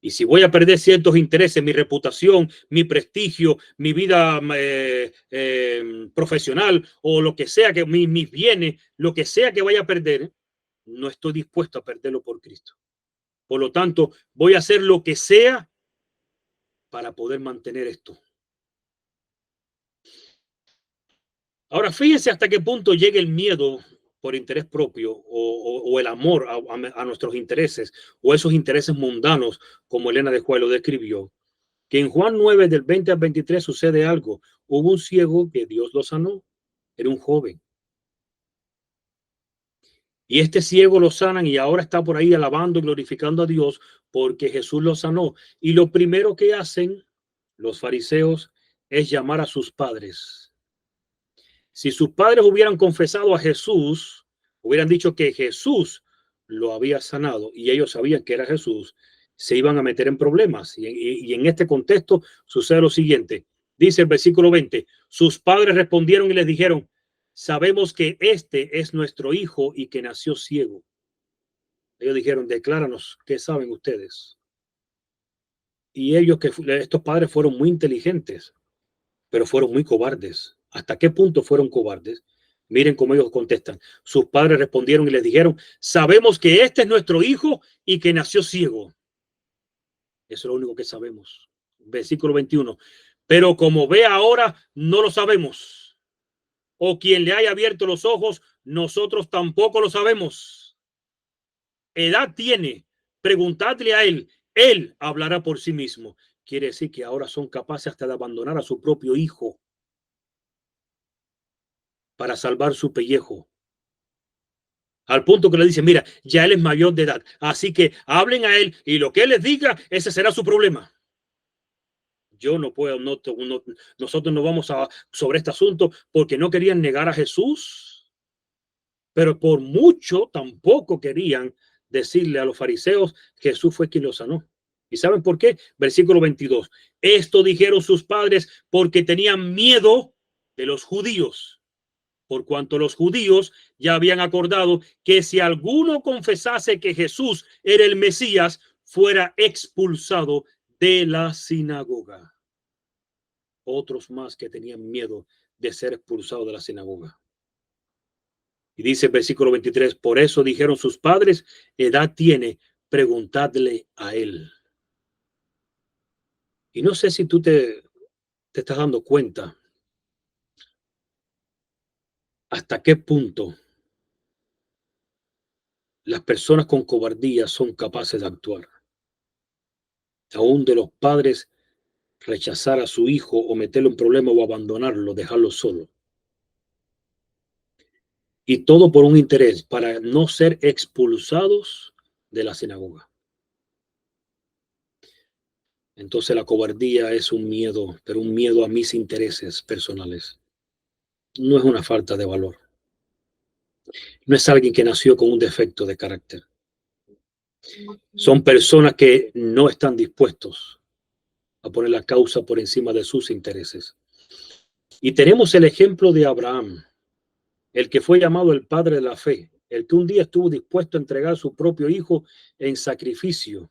A: Y si voy a perder ciertos intereses, mi reputación, mi prestigio, mi vida profesional, o lo que sea, que mis bienes, lo que sea que vaya a perder, no estoy dispuesto a perderlo por Cristo. Por lo tanto, voy a hacer lo que sea para poder mantener esto. Ahora, fíjense hasta qué punto llega el miedo por interés propio, o el amor a nuestros intereses, o esos intereses mundanos, como Elena de Juárez lo describió. Que en Juan 9, del 20 al 23, sucede algo. Hubo un ciego que Dios lo sanó. Era un joven. Y este ciego lo sanan, y ahora está por ahí alabando y glorificando a Dios porque Jesús lo sanó. Y lo primero que hacen los fariseos es llamar a sus padres. Si sus padres hubieran confesado a Jesús, hubieran dicho que Jesús lo había sanado y ellos sabían que era Jesús, se iban a meter en problemas. Y en este contexto sucede lo siguiente. Dice el versículo 20, sus padres respondieron y les dijeron, sabemos que este es nuestro hijo y que nació ciego. Ellos dijeron, decláranos, ¿qué saben ustedes? Y ellos, estos padres fueron muy inteligentes, pero fueron muy cobardes. ¿Hasta qué punto fueron cobardes? Miren cómo ellos contestan. Sus padres respondieron y les dijeron, sabemos que este es nuestro hijo y que nació ciego. Eso es lo único que sabemos. Versículo 21. Pero como ve ahora, no lo sabemos. O quien le haya abierto los ojos, nosotros tampoco lo sabemos. Edad tiene, preguntadle a él, él hablará por sí mismo. Quiere decir que ahora son capaces hasta de abandonar a su propio hijo para salvar su pellejo. Al punto que le dicen, mira, ya él es mayor de edad, así que hablen a él y lo que él les diga, ese será su problema. Yo no puedo, nosotros no vamos a sobre este asunto porque no querían negar a Jesús, pero por mucho tampoco querían decirle a los fariseos que Jesús fue quien lo sanó. ¿Y saben por qué? Versículo 22. Esto dijeron sus padres porque tenían miedo de los judíos, por cuanto los judíos ya habían acordado que si alguno confesase que Jesús era el Mesías, fuera expulsado de la sinagoga. Otros más que tenían miedo de ser expulsados de la sinagoga. Y dice el versículo 23, por eso dijeron sus padres, edad tiene, preguntadle a él. Y no sé si tú te estás dando cuenta hasta qué punto las personas con cobardía son capaces de actuar. Aún de los padres rechazar a su hijo o meterle un problema o abandonarlo, dejarlo solo. Y todo por un interés, para no ser expulsados de la sinagoga. Entonces la cobardía es un miedo, pero un miedo a mis intereses personales. No es una falta de valor. No es alguien que nació con un defecto de carácter. Son personas que no están dispuestos a poner la causa por encima de sus intereses. Y tenemos el ejemplo de Abraham, el que fue llamado el padre de la fe, el que un día estuvo dispuesto a entregar a su propio hijo en sacrificio.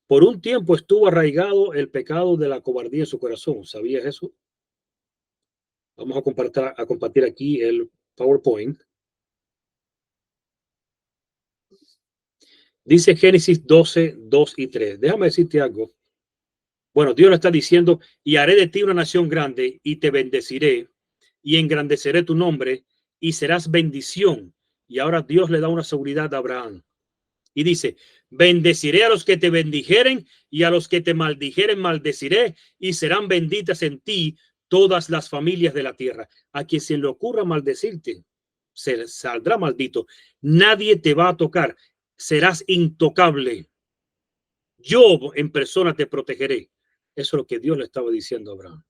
A: Por un tiempo estuvo arraigado el pecado de la cobardía en su corazón. ¿Sabías eso? Vamos a compartir aquí el PowerPoint. Dice Génesis 12, 2 y 3. Déjame decirte algo. Bueno, Dios le está diciendo, y haré de ti una nación grande y te bendeciré y engrandeceré tu nombre y serás bendición. Y ahora Dios le da una seguridad a Abraham. Y dice, bendeciré a los que te bendijeren y a los que te maldijeren maldeciré y serán benditas en ti todas las familias de la tierra. A quien se le ocurra maldecirte, se saldrá maldito. Nadie te va a tocar. Serás intocable. Yo en persona te protegeré. Eso es lo que Dios le estaba diciendo a Abraham.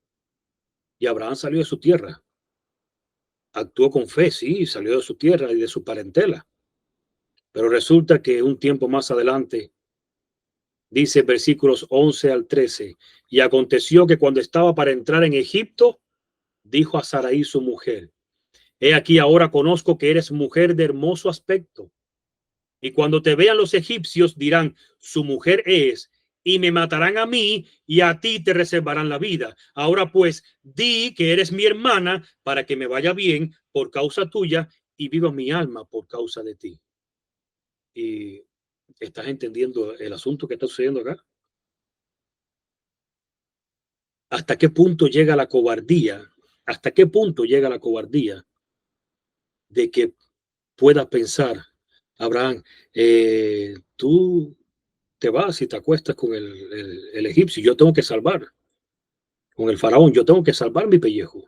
A: Y Abraham salió de su tierra. Actuó con fe, sí, salió de su tierra y de su parentela. Pero resulta que un tiempo más adelante, dice versículos 11 al 13, y aconteció que cuando estaba para entrar en Egipto, dijo a Sarai su mujer, he aquí ahora conozco que eres mujer de hermoso aspecto. Y cuando te vean los egipcios dirán, su mujer es, y me matarán a mí y a ti te reservarán la vida. Ahora pues, di que eres mi hermana para que me vaya bien por causa tuya y viva mi alma por causa de ti. Y estás entendiendo el asunto que está sucediendo acá. ¿Hasta qué punto llega la cobardía? ¿Hasta qué punto llega la cobardía de que puedas pensar, Abraham, tú te vas y te acuestas con el egipcio, yo tengo que salvar, con el faraón, yo tengo que salvar mi pellejo.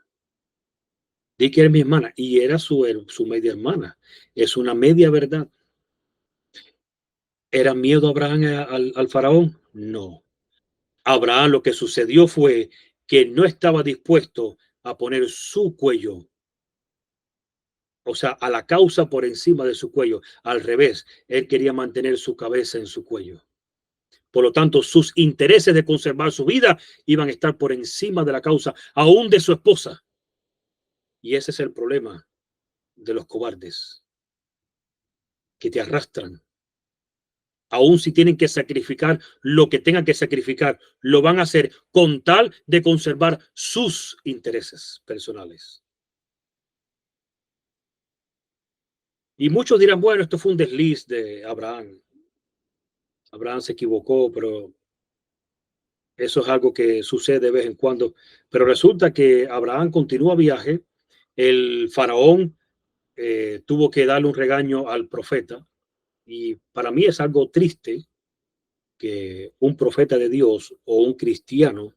A: Di que eres mi hermana, y era su media hermana. Es una media verdad. ¿Era miedo Abraham al faraón? No. Abraham lo que sucedió fue que no estaba dispuesto a poner su cuello O sea, a la causa por encima de su cuello. Al revés, él quería mantener su cabeza en su cuello. Por lo tanto, sus intereses de conservar su vida iban a estar por encima de la causa, aún de su esposa. Y ese es el problema de los cobardes, que te arrastran. Aún si tienen que sacrificar lo que tengan que sacrificar, lo van a hacer con tal de conservar sus intereses personales. Y muchos dirán, bueno, esto fue un desliz de Abraham. Abraham se equivocó, pero eso es algo que sucede de vez en cuando. Pero resulta que Abraham continúa viaje. El faraón tuvo que darle un regaño al profeta. Y para mí es algo triste que un profeta de Dios o un cristiano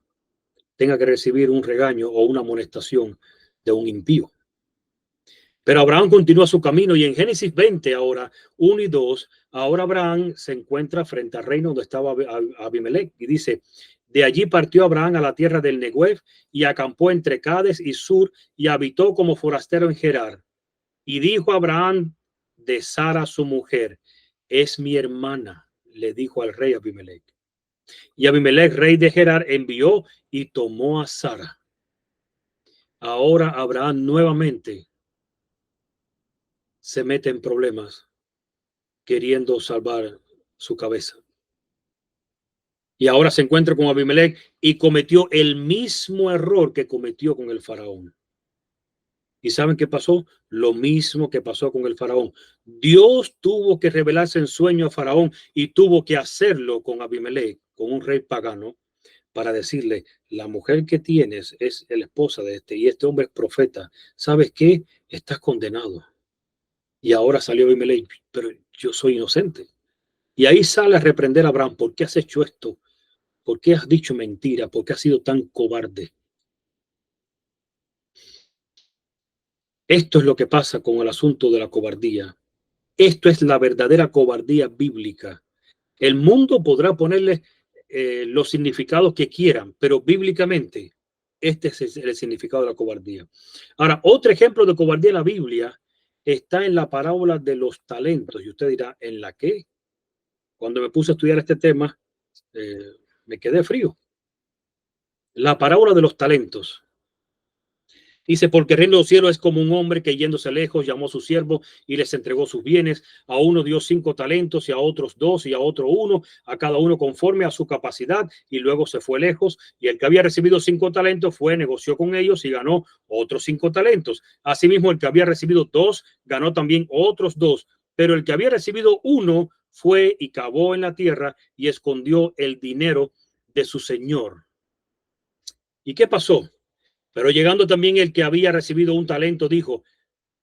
A: tenga que recibir un regaño o una amonestación de un impío. Pero Abraham continúa su camino y en Génesis 20, ahora 1 y 2, ahora Abraham se encuentra frente al reino donde estaba Abimelech y dice, de allí partió Abraham a la tierra del Negev y acampó entre Cades y Sur y habitó como forastero en Gerar. Y dijo Abraham de Sara su mujer, es mi hermana, le dijo al rey Abimelech. Y Abimelech, rey de Gerar, envió y tomó a Sara. Ahora Abraham nuevamente se mete en problemas queriendo salvar su cabeza. Y ahora se encuentra con Abimelech y cometió el mismo error que cometió con el faraón. ¿Y saben qué pasó? Lo mismo que pasó con el faraón. Dios tuvo que revelarse en sueño a faraón y tuvo que hacerlo con Abimelech, con un rey pagano, para decirle, la mujer que tienes es la esposa de este y este hombre es profeta. ¿Sabes qué? Estás condenado. Y ahora salió Abimelech, pero yo soy inocente. Y ahí sale a reprender a Abraham. ¿Por qué has hecho esto? ¿Por qué has dicho mentira? ¿Por qué has sido tan cobarde? Esto es lo que pasa con el asunto de la cobardía. Esto es la verdadera cobardía bíblica. El mundo podrá ponerle los significados que quieran, pero bíblicamente este es el significado de la cobardía. Ahora, otro ejemplo de cobardía en la Biblia está en la parábola de los talentos. Y usted dirá, ¿en la qué? Cuando me puse a estudiar este tema, eh, me quedé frío. La parábola de los talentos. Dice, porque el reino de los cielos es como un hombre que yéndose lejos llamó a sus siervos y les entregó sus bienes. A uno dio 5 talentos y a otros 2 y a otro 1, a cada uno conforme a su capacidad, y luego se fue lejos. Y el que había recibido 5 talentos fue, negoció con ellos y ganó otros 5 talentos. Asimismo, el que había recibido 2 ganó también otros 2. Pero el que había recibido 1 fue y cavó en la tierra y escondió el dinero de su señor. ¿Y qué pasó? Pero llegando también el que había recibido un talento, dijo,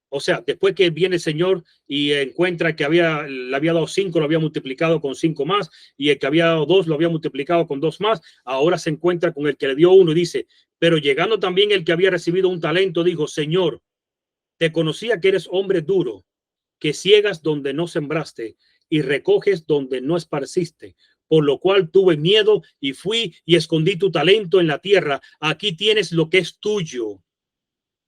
A: o sea, después que viene el Señor y encuentra que le había dado 5, lo había multiplicado con 5 más, y el que había dado 2 lo había multiplicado con 2 más, ahora se encuentra con el que le dio 1 y dice, pero llegando también el que había recibido un talento, dijo, Señor, te conocía que eres hombre duro, que ciegas donde no sembraste y recoges donde no esparciste. Por lo cual tuve miedo y fui y escondí tu talento en la tierra. Aquí tienes lo que es tuyo.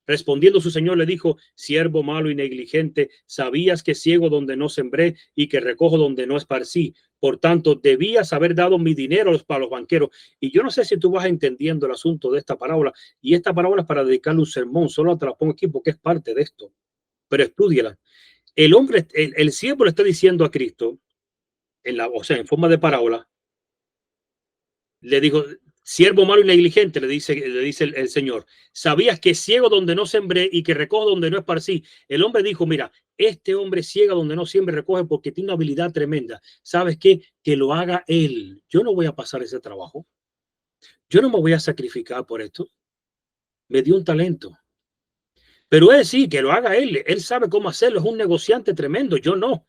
A: Respondiendo su señor le dijo, siervo malo y negligente, sabías que ciego donde no sembré y que recojo donde no esparcí. Por tanto, debías haber dado mi dinero para los banqueros. Y yo no sé si tú vas entendiendo el asunto de esta parábola. Y esta parábola es para dedicarle un sermón. Solo te la pongo aquí porque es parte de esto. Pero estúdiala. El hombre, el siervo le está diciendo a Cristo, o sea, en forma de parábola, le dijo, siervo malo y negligente, le dice el Señor, sabías que ciego donde no sembré y que recojo donde no esparcí. El hombre dijo, mira, este hombre ciega donde no siempre recoge porque tiene una habilidad tremenda. ¿Sabes qué? Que lo haga él. Yo no voy a pasar ese trabajo. Yo no me voy a sacrificar por esto. Me dio un talento. Pero él sí, que lo haga él. Él sabe cómo hacerlo. Es un negociante tremendo. Yo no.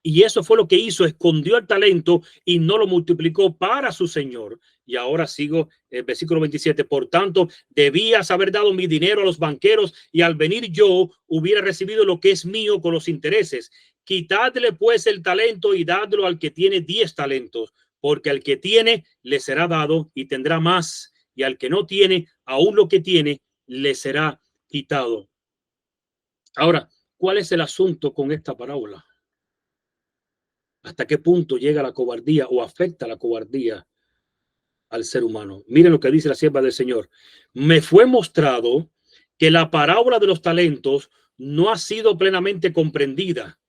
A: Y eso fue lo que hizo, escondió el talento y no lo multiplicó para su señor. Y ahora sigo el versículo 27. Por tanto, debías haber dado mi dinero a los banqueros y al venir yo hubiera recibido lo que es mío con los intereses. Quitadle pues el talento y dadlo al que tiene 10 talentos, porque al que tiene le será dado y tendrá más, y al que no tiene, aún lo que tiene le será quitado. Ahora, ¿Cuál es el asunto con esta parábola? ¿Hasta qué punto llega la cobardía o afecta la cobardía al ser humano? Miren lo que dice la sierva del Señor. Me fue mostrado que la parábola de los talentos no ha sido plenamente comprendida.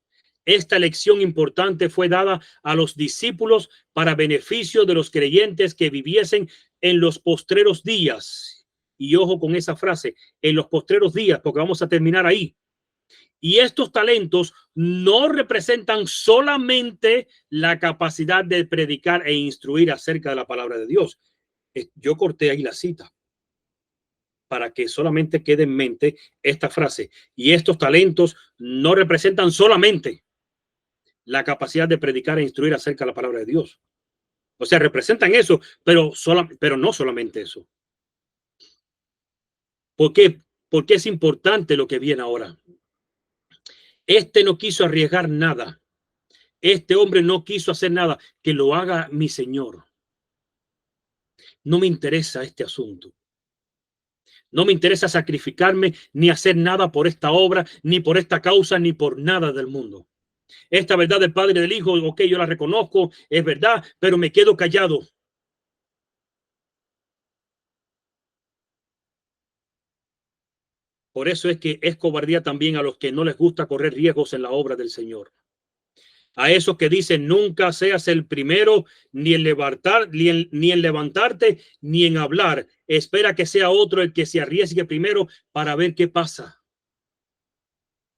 A: Esta lección importante fue dada a los discípulos para beneficio de los creyentes que viviesen en los postreros días. Y ojo con esa frase, en los postreros días, porque vamos a terminar ahí. Y estos talentos no representan solamente la capacidad de predicar e instruir acerca de la palabra de Dios. Yo corté ahí la cita para que solamente quede en mente esta frase. Y estos talentos no representan solamente la capacidad de predicar e instruir acerca de la palabra de Dios. O sea, representan eso, pero no solamente eso. ¿Por qué? Porque es importante lo que viene ahora. Este no quiso arriesgar nada. Este hombre no quiso hacer nada. Que lo haga mi Señor. No me interesa este asunto. No me interesa sacrificarme ni hacer nada por esta obra, ni por esta causa, ni por nada del mundo. Esta verdad del Padre y del Hijo, ok, yo la reconozco, es verdad, pero me quedo callado. Por eso es que es cobardía también a los que no les gusta correr riesgos en la obra del Señor. A esos que dicen nunca seas el primero, ni en levantarte, ni en hablar. Espera que sea otro el que se arriesgue primero para ver qué pasa.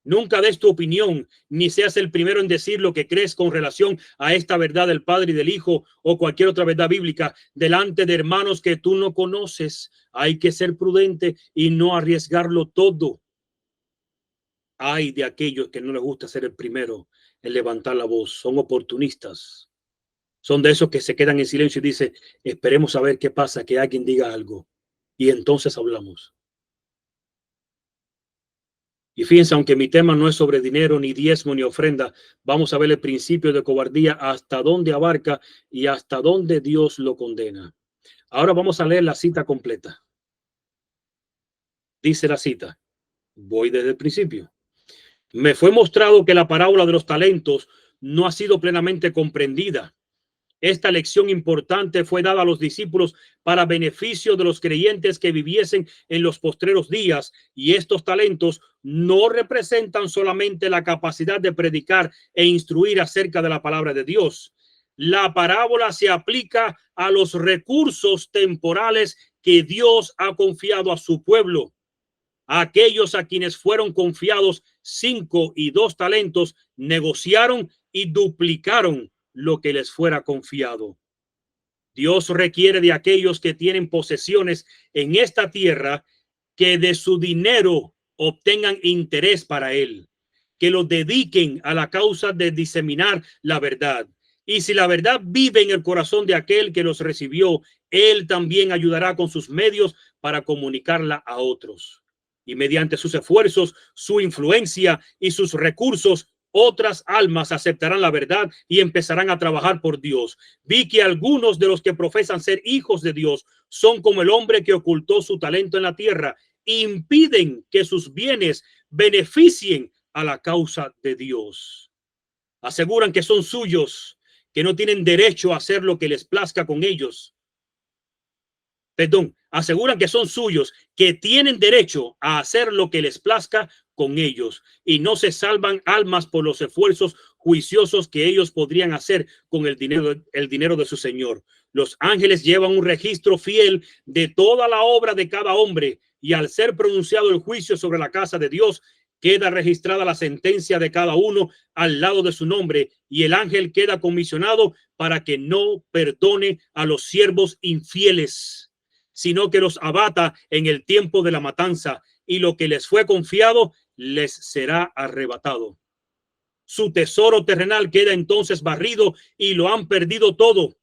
A: Nunca des tu opinión, ni seas el primero en decir lo que crees con relación a esta verdad del Padre y del Hijo o cualquier otra verdad bíblica delante de hermanos que tú no conoces. Hay que ser prudente y no arriesgarlo todo. Hay de aquellos que no les gusta ser el primero en levantar la voz. Son oportunistas. Son de esos que se quedan en silencio y dicen, esperemos a ver qué pasa, que alguien diga algo. Y entonces hablamos. Y fíjense, aunque mi tema no es sobre dinero, ni diezmo, ni ofrenda, vamos a ver el principio de cobardía, hasta dónde abarca y hasta dónde Dios lo condena. Ahora vamos a leer la cita completa. Dice la cita. Voy desde el principio. Me fue mostrado que la parábola de los talentos no ha sido plenamente comprendida. Esta lección importante fue dada a los discípulos para beneficio de los creyentes que viviesen en los postreros días, y estos talentos no representan solamente la capacidad de predicar e instruir acerca de la palabra de Dios. La parábola se aplica a los recursos temporales que Dios ha confiado a su pueblo. A aquellos a quienes fueron confiados 5 y 2 talentos, negociaron y duplicaron lo que les fuera confiado. Dios requiere de aquellos que tienen posesiones en esta tierra que de su dinero obtengan interés para él, que lo dediquen a la causa de diseminar la verdad. Y si la verdad vive en el corazón de aquel que los recibió, él también ayudará con sus medios para comunicarla a otros. Y mediante sus esfuerzos, su influencia y sus recursos, otras almas aceptarán la verdad y empezarán a trabajar por Dios. Vi que algunos de los que profesan ser hijos de Dios son como el hombre que ocultó su talento en la tierra. Impiden que sus bienes beneficien a la causa de Dios. Aseguran que son suyos, que no tienen derecho a hacer lo que les plazca con ellos. Aseguran que son suyos, que tienen derecho a hacer lo que les plazca con ellos, y no se salvan almas por los esfuerzos juiciosos que ellos podrían hacer con el dinero de su Señor. Los ángeles llevan un registro fiel de toda la obra de cada hombre, y al ser pronunciado el juicio sobre la casa de Dios, queda registrada la sentencia de cada uno al lado de su nombre, y el ángel queda comisionado para que no perdone a los siervos infieles, sino que los abata en el tiempo de la matanza, y lo que les fue confiado les será arrebatado. Su tesoro terrenal queda entonces barrido y lo han perdido todo.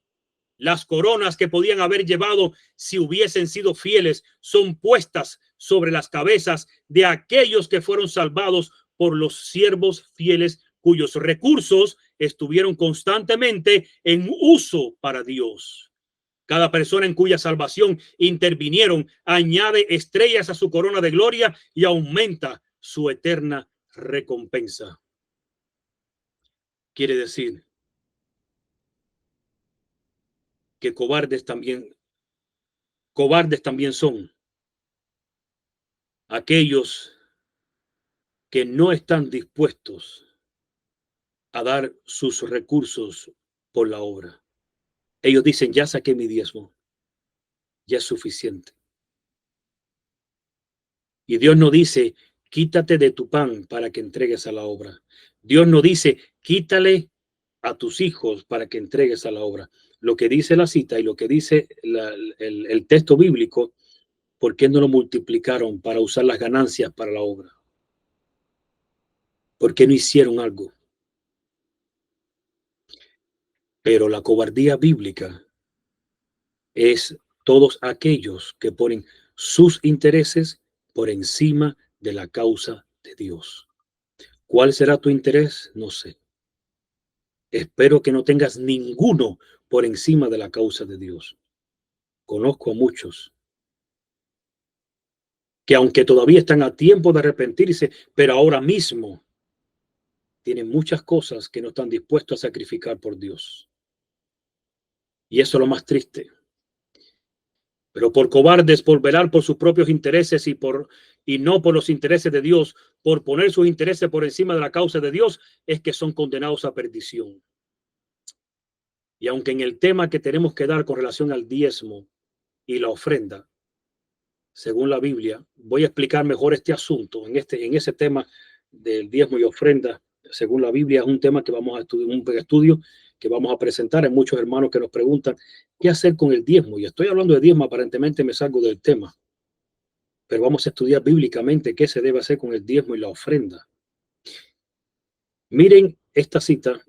A: Las coronas que podían haber llevado si hubiesen sido fieles son puestas sobre las cabezas de aquellos que fueron salvados por los siervos fieles, cuyos recursos estuvieron constantemente en uso para Dios. Cada persona en cuya salvación intervinieron añade estrellas a su corona de gloria y aumenta su eterna recompensa. Quiere decir que cobardes también son aquellos que no están dispuestos a dar sus recursos por la obra. Ellos dicen, ya saqué mi diezmo, ya es suficiente. Y Dios no dice, quítate de tu pan para que entregues a la obra. Dios no dice, quítale a tus hijos para que entregues a la obra. Lo que dice la cita y lo que dice el texto bíblico, ¿por qué no lo multiplicaron para usar las ganancias para la obra? ¿Por qué no hicieron algo? Pero la cobardía bíblica es todos aquellos que ponen sus intereses por encima de la causa de Dios. ¿Cuál será tu interés? No sé. Espero que no tengas ninguno por encima de la causa de Dios. Conozco a muchos que aunque todavía están a tiempo de arrepentirse, pero ahora mismo tienen muchas cosas que no están dispuestos a sacrificar por Dios. Y eso es lo más triste. Pero por cobardes, por velar por sus propios intereses y no por los intereses de Dios, por poner sus intereses por encima de la causa de Dios, es que son condenados a perdición. Y aunque en el tema que tenemos que dar con relación al diezmo y la ofrenda, según la Biblia, voy a explicar mejor este asunto en ese tema del diezmo y ofrenda. Según la Biblia, es un tema que vamos a estudiar, un estudio que vamos a presentar. Hay muchos hermanos que nos preguntan qué hacer con el diezmo. Y estoy hablando de diezmo, aparentemente me salgo del tema, pero vamos a estudiar bíblicamente qué se debe hacer con el diezmo y la ofrenda. Miren esta cita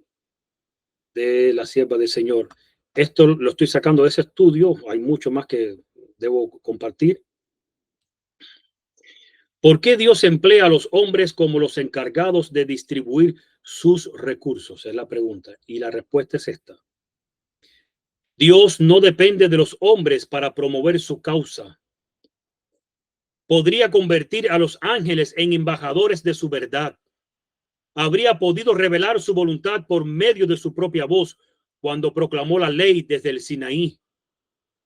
A: de la sierva del Señor. Esto lo estoy sacando de ese estudio. Hay mucho más que debo compartir. ¿Por qué Dios emplea a los hombres como los encargados de distribuir sus recursos? Es la pregunta. Y la respuesta es esta. Dios no depende de los hombres para promover su causa. Podría convertir a los ángeles en embajadores de su verdad. Habría podido revelar su voluntad por medio de su propia voz cuando proclamó la ley desde el Sinaí.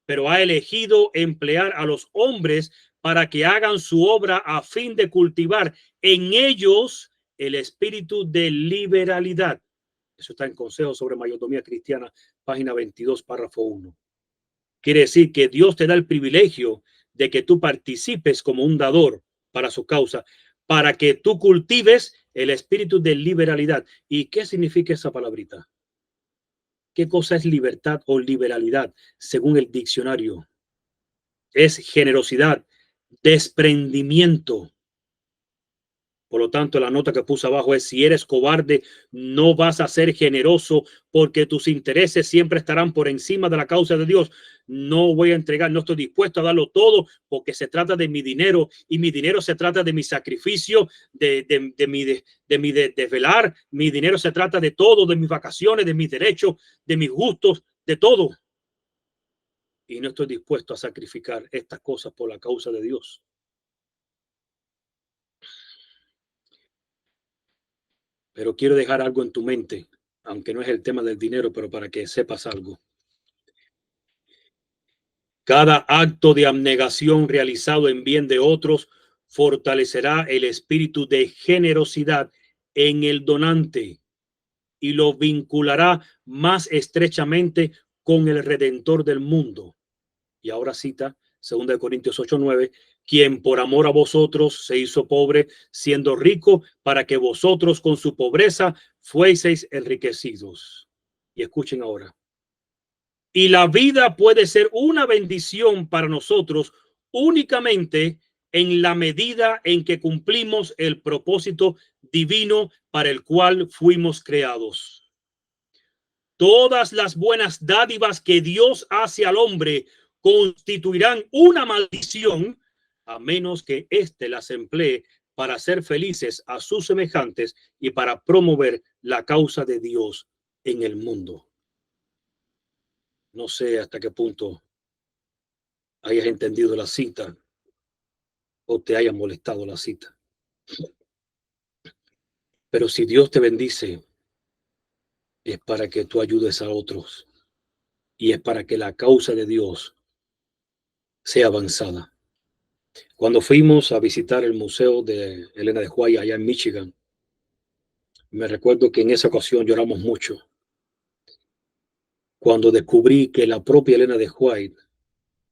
A: Pero ha elegido emplear a los hombres para que hagan su obra a fin de cultivar en ellos el espíritu de liberalidad. Eso está en Consejo sobre Mayordomía Cristiana, página 22, párrafo 1. Quiere decir que Dios te da el privilegio de que tú participes como un dador para su causa, para que tú cultives el espíritu de liberalidad. ¿Y qué significa esa palabrita? ¿Qué cosa es libertad o liberalidad según el diccionario? Es generosidad, desprendimiento. Por lo tanto, la nota que puse abajo es: si eres cobarde, no vas a ser generoso porque tus intereses siempre estarán por encima de la causa de Dios. No voy a entregar, no estoy dispuesto a darlo todo porque se trata de mi dinero y mi dinero se trata de mi sacrificio, de mi desvelar. Mi dinero se trata de todo, de mis vacaciones, de mis derechos, de mis gustos, de todo. Y no estoy dispuesto a sacrificar estas cosas por la causa de Dios. Pero quiero dejar algo en tu mente, aunque no es el tema del dinero, pero para que sepas algo. Cada acto de abnegación realizado en bien de otros fortalecerá el espíritu de generosidad en el donante y lo vinculará más estrechamente con el Redentor del mundo. Y ahora cita 2 Corintios 8:9, quien por amor a vosotros se hizo pobre, siendo rico, para que vosotros con su pobreza fueseis enriquecidos. Y escuchen ahora. Y la vida puede ser una bendición para nosotros únicamente en la medida en que cumplimos el propósito divino para el cual fuimos creados. Todas las buenas dádivas que Dios hace al hombre constituirán una maldición a menos que éste las emplee para hacer felices a sus semejantes y para promover la causa de Dios en el mundo. No sé hasta qué punto hayas entendido la cita o te haya molestado la cita. Pero si Dios te bendice, es para que tú ayudes a otros y es para que la causa de Dios sea avanzada. Cuando fuimos a visitar el museo de Elena de White allá en Michigan, me recuerdo que en esa ocasión lloramos mucho cuando descubrí que la propia Elena de White,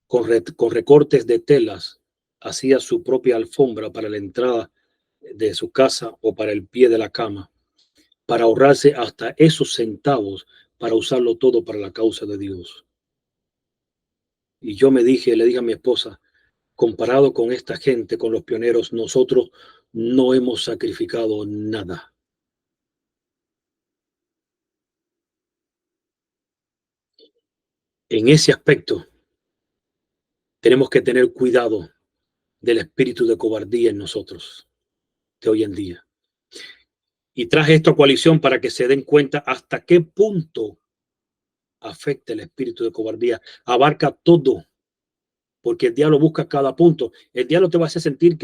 A: con recortes de telas, hacía su propia alfombra para la entrada de su casa o para el pie de la cama, para ahorrarse hasta esos centavos para usarlo todo para la causa de Dios. Y yo le dije a mi esposa, comparado con esta gente, con los pioneros, nosotros no hemos sacrificado nada. En ese aspecto, tenemos que tener cuidado del espíritu de cobardía en nosotros de hoy en día. Y traje esta coalición para que se den cuenta hasta qué punto afecta el espíritu de cobardía. Abarca todo, porque el diablo busca cada punto. El diablo te va a hacer sentir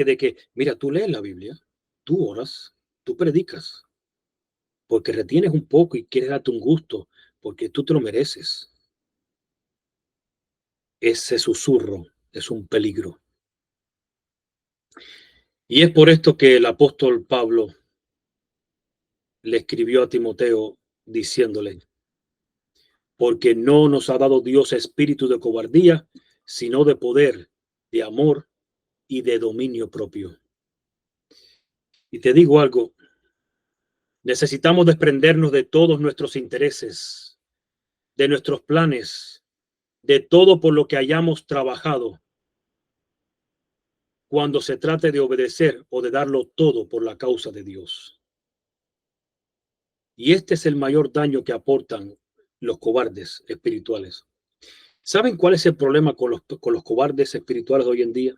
A: mira, tú lees la Biblia, tú oras, tú predicas, porque retienes un poco y quieres darte un gusto, porque tú te lo mereces. Ese susurro es un peligro. Y es por esto que el apóstol Pablo le escribió a Timoteo diciéndole, porque no nos ha dado Dios espíritu de cobardía, sino de poder, de amor y de dominio propio. Y te digo algo, necesitamos desprendernos de todos nuestros intereses, de nuestros planes, de todo por lo que hayamos trabajado, cuando se trate de obedecer o de darlo todo por la causa de Dios. Y este es el mayor daño que aportan los cobardes espirituales. ¿Saben cuál es el problema con los cobardes espirituales hoy en día?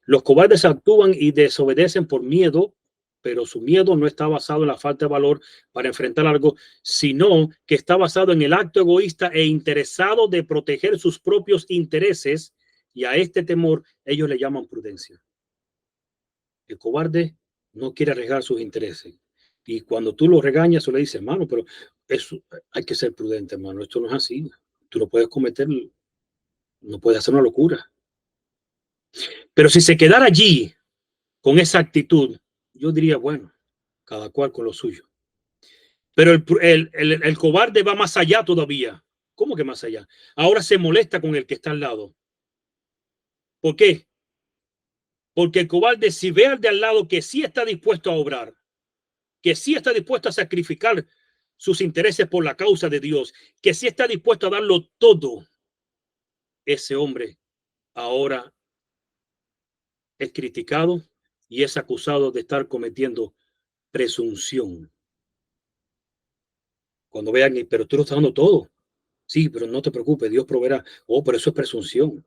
A: Los cobardes actúan y desobedecen por miedo, pero su miedo no está basado en la falta de valor para enfrentar algo, sino que está basado en el acto egoísta e interesado de proteger sus propios intereses, y a este temor ellos le llaman prudencia. El cobarde no quiere arriesgar sus intereses. Y cuando tú lo regañas o le dices, hermano, pero eso hay que ser prudente, hermano, esto no es así. Tú no puedes cometer, no puedes hacer una locura. Pero si se quedara allí con esa actitud, yo diría, bueno, cada cual con lo suyo. Pero el cobarde va más allá todavía. ¿Cómo que más allá? Ahora se molesta con el que está al lado. ¿Por qué? Porque el cobarde, si ve al de al lado que sí está dispuesto a obrar, que sí está dispuesto a sacrificar sus intereses por la causa de Dios, que sí está dispuesto a darlo todo, ese hombre ahora es criticado y es acusado de estar cometiendo presunción. Cuando vean, pero tú lo estás dando todo. Sí, pero no te preocupes, Dios proveerá. Oh, pero eso es presunción.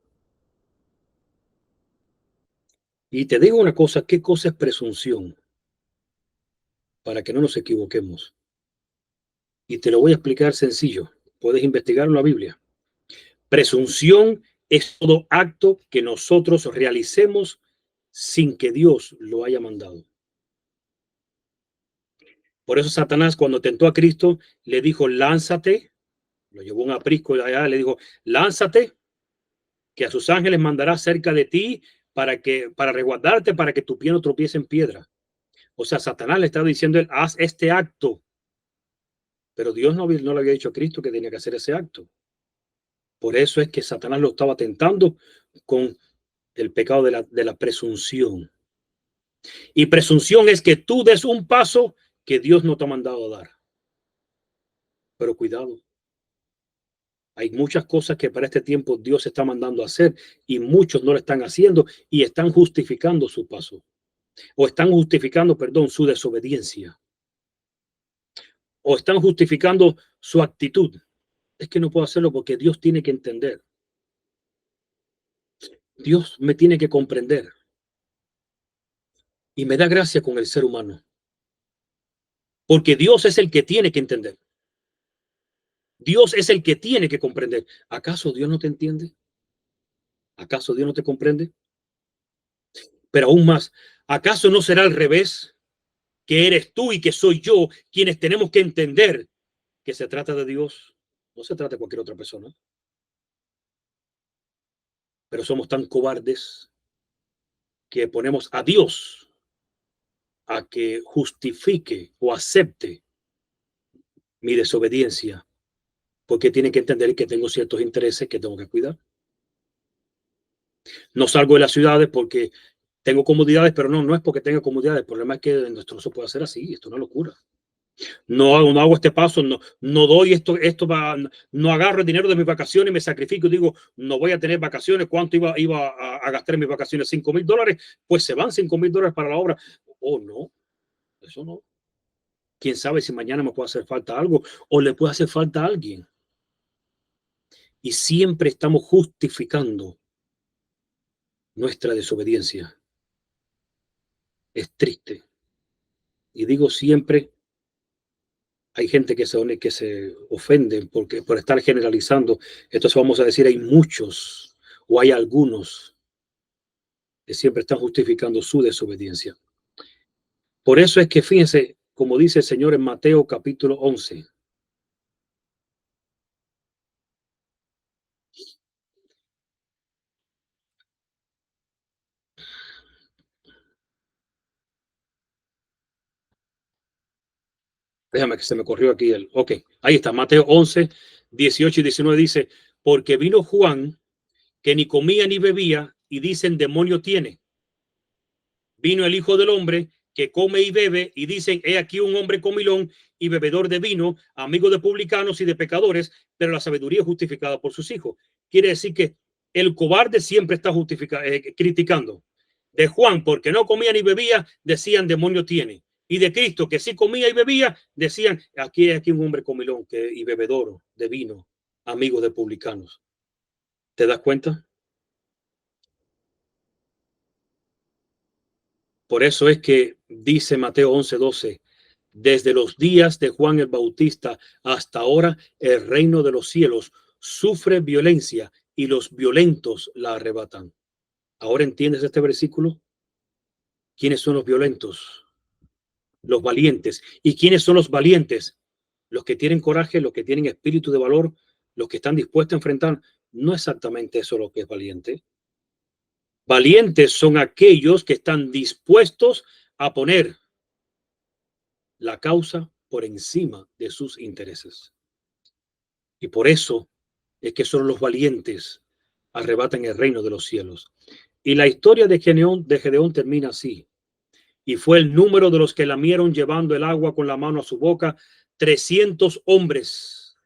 A: Y te digo una cosa, ¿qué cosa es presunción? Para que no nos equivoquemos. Y te lo voy a explicar sencillo. Puedes investigar en la Biblia. Presunción es todo acto que nosotros realicemos sin que Dios lo haya mandado. Por eso Satanás, cuando tentó a Cristo, le dijo, lánzate, lo llevó un aprisco allá, le dijo, lánzate, que a sus ángeles mandará cerca de ti para resguardarte, para que tu pie no tropiece en piedra. O sea, Satanás le estaba diciendo, él, haz este acto. Pero Dios no le había dicho a Cristo que tenía que hacer ese acto. Por eso es que Satanás lo estaba tentando con el pecado de la presunción. Y presunción es que tú des un paso que Dios no te ha mandado a dar. Pero cuidado, hay muchas cosas que para este tiempo Dios está mandando a hacer y muchos no lo están haciendo y están justificando su paso. O están justificando, perdón, su desobediencia. O están justificando su actitud. Es que no puedo hacerlo porque Dios tiene que entender. Dios me tiene que comprender. Y me da gracia con el ser humano. Porque Dios es el que tiene que entender. Dios es el que tiene que comprender. ¿Acaso Dios no te entiende? ¿Acaso Dios no te comprende? Pero aún más, ¿acaso no será al revés? que eres tú y que soy yo, quienes tenemos que entender que se trata de Dios, no se trata de cualquier otra persona. Pero somos tan cobardes que ponemos a Dios a que justifique o acepte mi desobediencia, porque tienen que entender que tengo ciertos intereses que tengo que cuidar. No salgo de las ciudades porque tengo comodidades, pero no es porque tenga comodidades. El problema es que esto no se puede hacer así. Esto es una locura. No hago este paso, no doy esto va, no agarro el dinero de mis vacaciones, me sacrifico y digo, no voy a tener vacaciones. ¿Cuánto iba a gastar en mis vacaciones? $5,000. Pues se van $5,000 para la obra. Oh, no, eso no. Quién sabe si mañana me puede hacer falta algo o le puede hacer falta a alguien. Y siempre estamos justificando nuestra desobediencia. Es triste. Y digo siempre, hay gente que se ofende porque, por estar generalizando. Entonces vamos a decir, hay muchos o hay algunos que siempre están justificando su desobediencia. Por eso es que fíjense, como dice el Señor en Mateo capítulo 11. Déjame que se me corrió aquí el. Ok, ahí está, Mateo 11, 18 y 19 dice, porque vino Juan que ni comía ni bebía y dicen demonio tiene. Vino el Hijo del Hombre que come y bebe y dicen he aquí un hombre comilón y bebedor de vino, amigo de publicanos y de pecadores, pero la sabiduría es justificada por sus hijos. Quiere decir que el cobarde siempre está criticando. De Juan, porque no comía ni bebía, decían demonio tiene. Y de Cristo, que sí comía y bebía, decían aquí hay aquí un hombre comilón y bebedor de vino, amigo de publicanos. ¿Te das cuenta? Por eso es que dice Mateo 11:12, desde los días de Juan el Bautista hasta ahora, el reino de los cielos sufre violencia y los violentos la arrebatan. ¿Ahora entiendes este versículo? ¿Quiénes son los violentos? Los valientes. ¿Y quiénes son los valientes? Los que tienen coraje, los que tienen espíritu de valor, los que están dispuestos a enfrentar. No exactamente eso lo que es valiente. Valientes son aquellos que están dispuestos a poner la causa por encima de sus intereses. Y por eso es que solo los valientes arrebatan el reino de los cielos. Y la historia de Gedeón termina así. Y fue el número de los que lamieron llevando el agua con la mano a su boca, 300 hombres.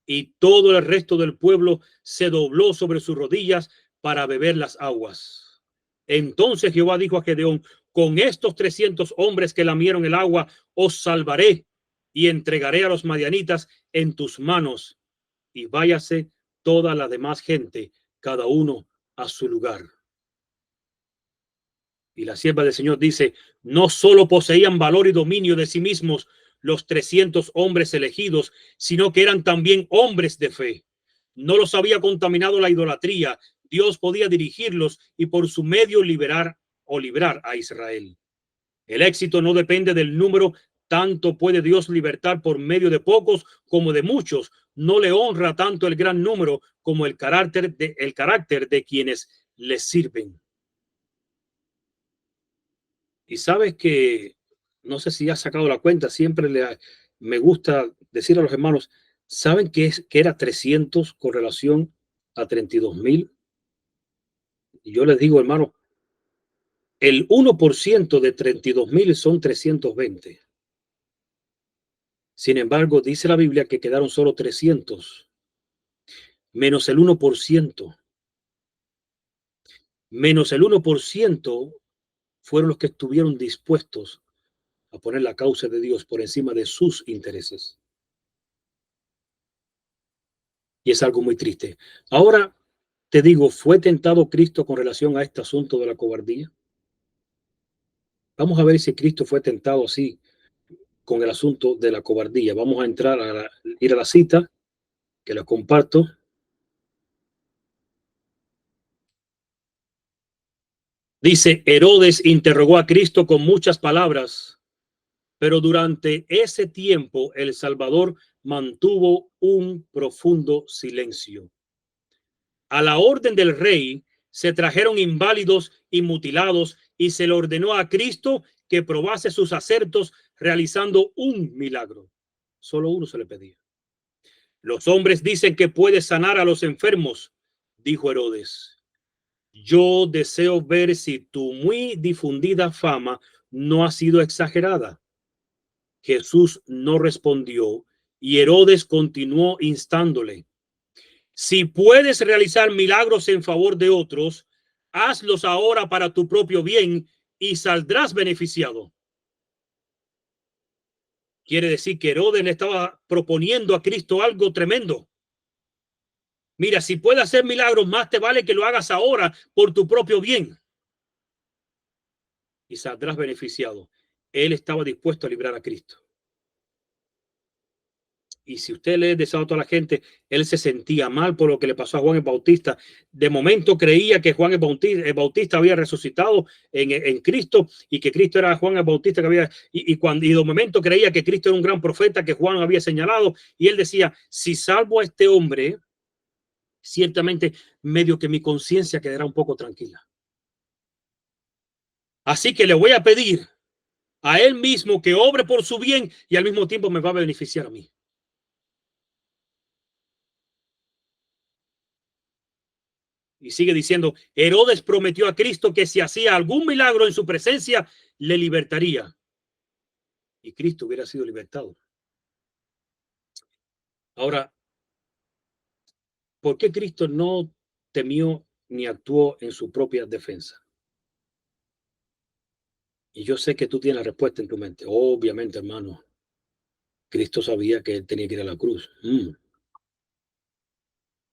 A: Y todo el resto del pueblo se dobló sobre sus rodillas para beber las aguas. Entonces Jehová dijo a Gedeón, con estos 300 hombres que lamieron el agua, os salvaré y entregaré a los madianitas en tus manos. Y váyase toda la demás gente, cada uno a su lugar. Y la sierva del Señor dice, no solo poseían valor y dominio de sí mismos los 300 hombres elegidos, sino que eran también hombres de fe. No los había contaminado la idolatría. Dios podía dirigirlos y por su medio librar a Israel. El éxito no depende del número, tanto puede Dios libertar por medio de pocos como de muchos. No le honra tanto el gran número como el carácter de quienes le sirven. Y sabes que, no sé si has sacado la cuenta, me gusta decir a los hermanos, ¿saben que era 300 con relación a 32,000? Y yo les digo, hermano, el 1% de 32,000 son 320. Sin embargo, dice la Biblia que quedaron solo 300, menos el 1%. Menos el 1% fueron los que estuvieron dispuestos a poner la causa de Dios por encima de sus intereses. Y es algo muy triste. Ahora te digo, ¿fue tentado Cristo con relación a este asunto de la cobardía? Vamos a ver si Cristo fue tentado así con el asunto de la cobardía. Vamos a ir a la cita, que la comparto. Dice, Herodes interrogó a Cristo con muchas palabras Pero durante ese tiempo el Salvador mantuvo un profundo silencio. A la orden del rey se trajeron inválidos y mutilados y se le ordenó a Cristo que probase sus acertos realizando un milagro. Solo uno se le pedía. Los hombres dicen que puede sanar a los enfermos, dijo Herodes. Yo deseo ver si tu muy difundida fama no ha sido exagerada. Jesús no respondió y Herodes continuó instándole. Si puedes realizar milagros en favor de otros, hazlos ahora para tu propio bien y saldrás beneficiado. Quiere decir que Herodes le estaba proponiendo a Cristo algo tremendo. Mira, si puedes hacer milagros, más te vale que lo hagas ahora por tu propio bien y saldrás beneficiado. Él estaba dispuesto a librar a Cristo. Y si usted lee de a toda la gente, él se sentía mal por lo que le pasó a Juan el Bautista. De momento creía que Juan el Bautista había resucitado en Cristo y que Cristo era Juan el Bautista que había, y de momento creía que Cristo era un gran profeta que Juan había señalado. Y él decía, si salvo a este hombre, ciertamente medio que mi conciencia quedará un poco tranquila. Así que le voy a pedir a él mismo que obre por su bien y al mismo tiempo me va a beneficiar a mí. Y sigue diciendo, Herodes prometió a Cristo que si hacía algún milagro en su presencia, le libertaría. Y Cristo hubiera sido libertado. Ahora, ¿por qué Cristo no temió ni actuó en su propia defensa? Y yo sé que tú tienes la respuesta en tu mente. Obviamente, hermano, Cristo sabía que él tenía que ir a la cruz.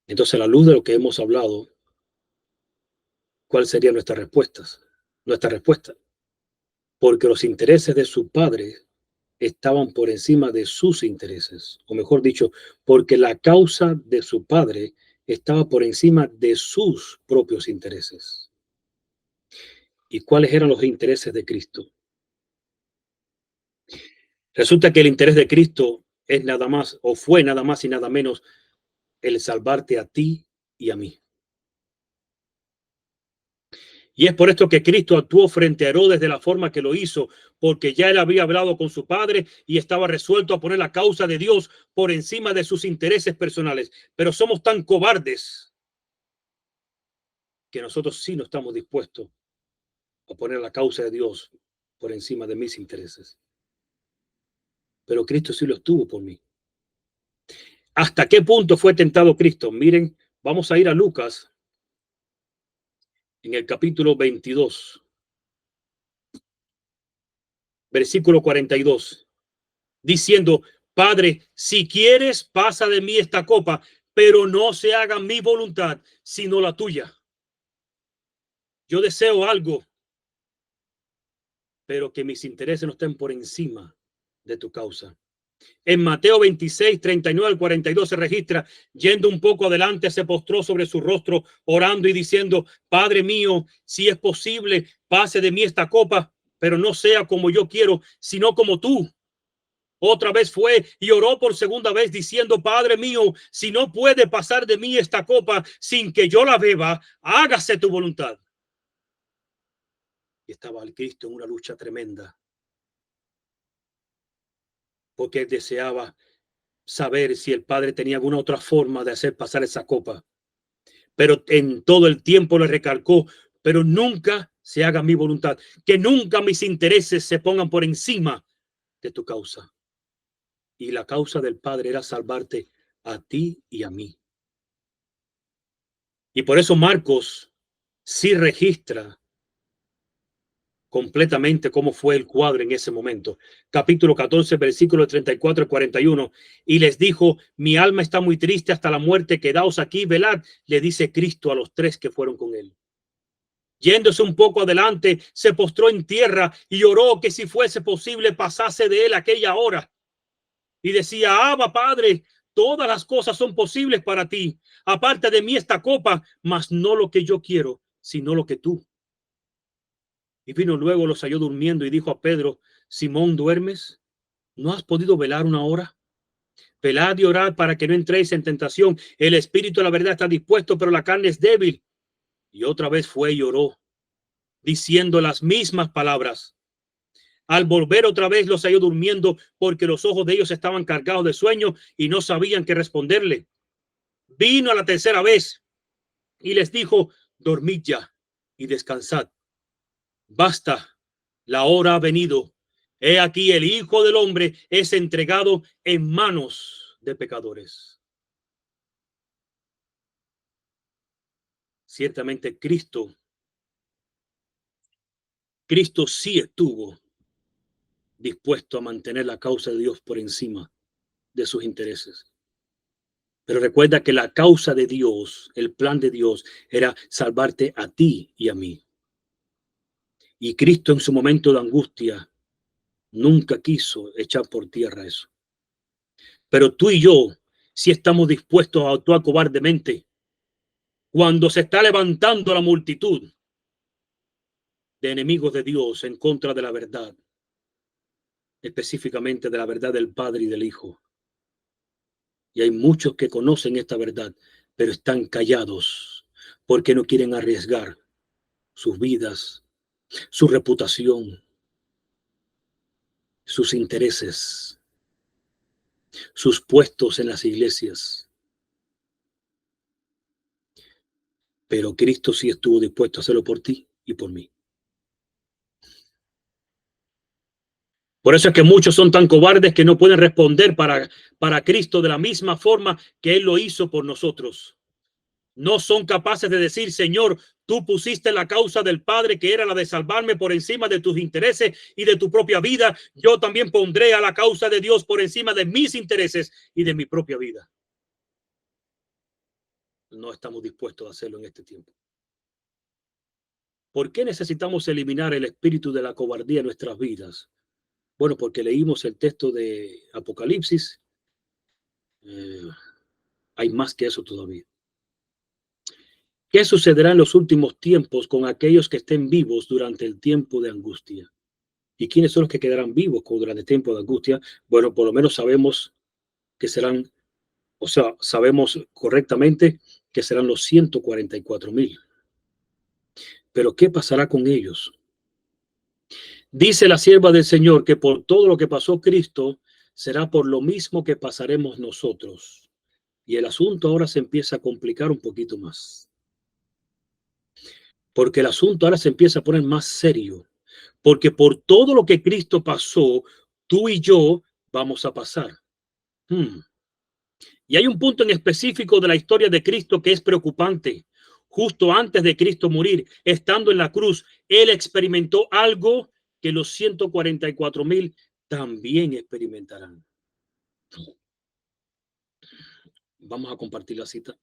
A: Entonces, a la luz de lo que hemos hablado, ¿cuál sería nuestra respuesta? Nuestra respuesta. Porque los intereses de su padre estaban por encima de sus intereses, o mejor dicho, porque la causa de su padre estaba por encima de sus propios intereses. ¿Y cuáles eran los intereses de Cristo? Resulta que el interés de Cristo es nada más, o fue nada más y nada menos, el salvarte a ti y a mí. Y es por esto que Cristo actuó frente a Herodes de la forma que lo hizo, porque ya él había hablado con su padre y estaba resuelto a poner la causa de Dios por encima de sus intereses personales. Pero somos tan cobardes que nosotros sí no estamos dispuestos a poner la causa de Dios por encima de mis intereses. Pero Cristo sí lo estuvo por mí. ¿Hasta qué punto fue tentado Cristo? Miren, vamos a ir a Lucas en el capítulo 22, versículo 42, diciendo, Padre, si quieres, pasa de mí esta copa, pero no se haga mi voluntad, sino la tuya. Yo deseo algo, pero que mis intereses no estén por encima de tu causa. En Mateo 26, 39 al 42 se registra, yendo un poco adelante, se postró sobre su rostro, orando y diciendo, Padre mío, si es posible, pase de mí esta copa, pero no sea como yo quiero, sino como tú. Otra vez fue y oró por segunda vez diciendo, Padre mío, si no puede pasar de mí esta copa sin que yo la beba, hágase tu voluntad. Y estaba el Cristo en una lucha tremenda, porque él deseaba saber si el Padre tenía alguna otra forma de hacer pasar esa copa. Pero en todo el tiempo le recalcó, pero nunca se haga mi voluntad, que nunca mis intereses se pongan por encima de tu causa. Y la causa del Padre era salvarte a ti y a mí. Y por eso Marcos sí registra completamente cómo fue el cuadro en ese momento. Capítulo 14, versículos 34 y 41. Y les dijo, mi alma está muy triste hasta la muerte, quedaos aquí, velad, le dice Cristo a los tres que fueron con él. Yéndose un poco adelante, se postró en tierra y oró que si fuese posible pasase de él aquella hora. Y decía, Abba, Padre, todas las cosas son posibles para ti. Aparte de mí esta copa, mas no lo que yo quiero, sino lo que tú. Y vino luego, los halló durmiendo y dijo a Pedro, Simón, ¿duermes? ¿No has podido velar una hora? Velad y orad para que no entréis en tentación. El espíritu de la verdad está dispuesto, pero la carne es débil. Y otra vez fue y oró, diciendo las mismas palabras. Al volver otra vez los halló durmiendo, porque los ojos de ellos estaban cargados de sueño y no sabían qué responderle. Vino a la tercera vez y les dijo: dormid ya y descansad. Basta, la hora ha venido. He aquí el Hijo del Hombre es entregado en manos de pecadores. Ciertamente Cristo sí estuvo dispuesto a mantener la causa de Dios por encima de sus intereses. Pero recuerda que la causa de Dios, el plan de Dios, era salvarte a ti y a mí. Y Cristo en su momento de angustia nunca quiso echar por tierra eso. Pero tú y yo sí estamos dispuestos a actuar cobardemente cuando se está levantando la multitud de enemigos de Dios en contra de la verdad, específicamente de la verdad del Padre y del Hijo. Y hay muchos que conocen esta verdad, pero están callados porque no quieren arriesgar sus vidas, su reputación, sus intereses, sus puestos en las iglesias. Pero Cristo sí estuvo dispuesto a hacerlo por ti y por mí. Por eso es que muchos son tan cobardes que no pueden responder para Cristo de la misma forma que Él lo hizo por nosotros. No son capaces de decir: Señor, tú pusiste la causa del Padre, que era la de salvarme, por encima de tus intereses y de tu propia vida. Yo también pondré a la causa de Dios por encima de mis intereses y de mi propia vida. No estamos dispuestos a hacerlo en este tiempo. ¿Por qué necesitamos eliminar el espíritu de la cobardía en nuestras vidas? Bueno, porque leímos el texto de Apocalipsis. Hay más que eso todavía. ¿Qué sucederá en los últimos tiempos con aquellos que estén vivos durante el tiempo de angustia? ¿Y quiénes son los que quedarán vivos durante el tiempo de angustia? Bueno, por lo menos sabemos que serán, o sea, sabemos correctamente que serán los 144,000. Pero ¿qué pasará con ellos? Dice la sierva del Señor que por todo lo que pasó Cristo, será por lo mismo que pasaremos nosotros. Y el asunto ahora se empieza a complicar un poquito más. Porque el asunto ahora se empieza a poner más serio. Porque por todo lo que Cristo pasó, tú y yo vamos a pasar. Y hay un punto en específico de la historia de Cristo que es preocupante. Justo antes de Cristo morir, estando en la cruz, Él experimentó algo que los 144,000 también experimentarán. Vamos a compartir la cita.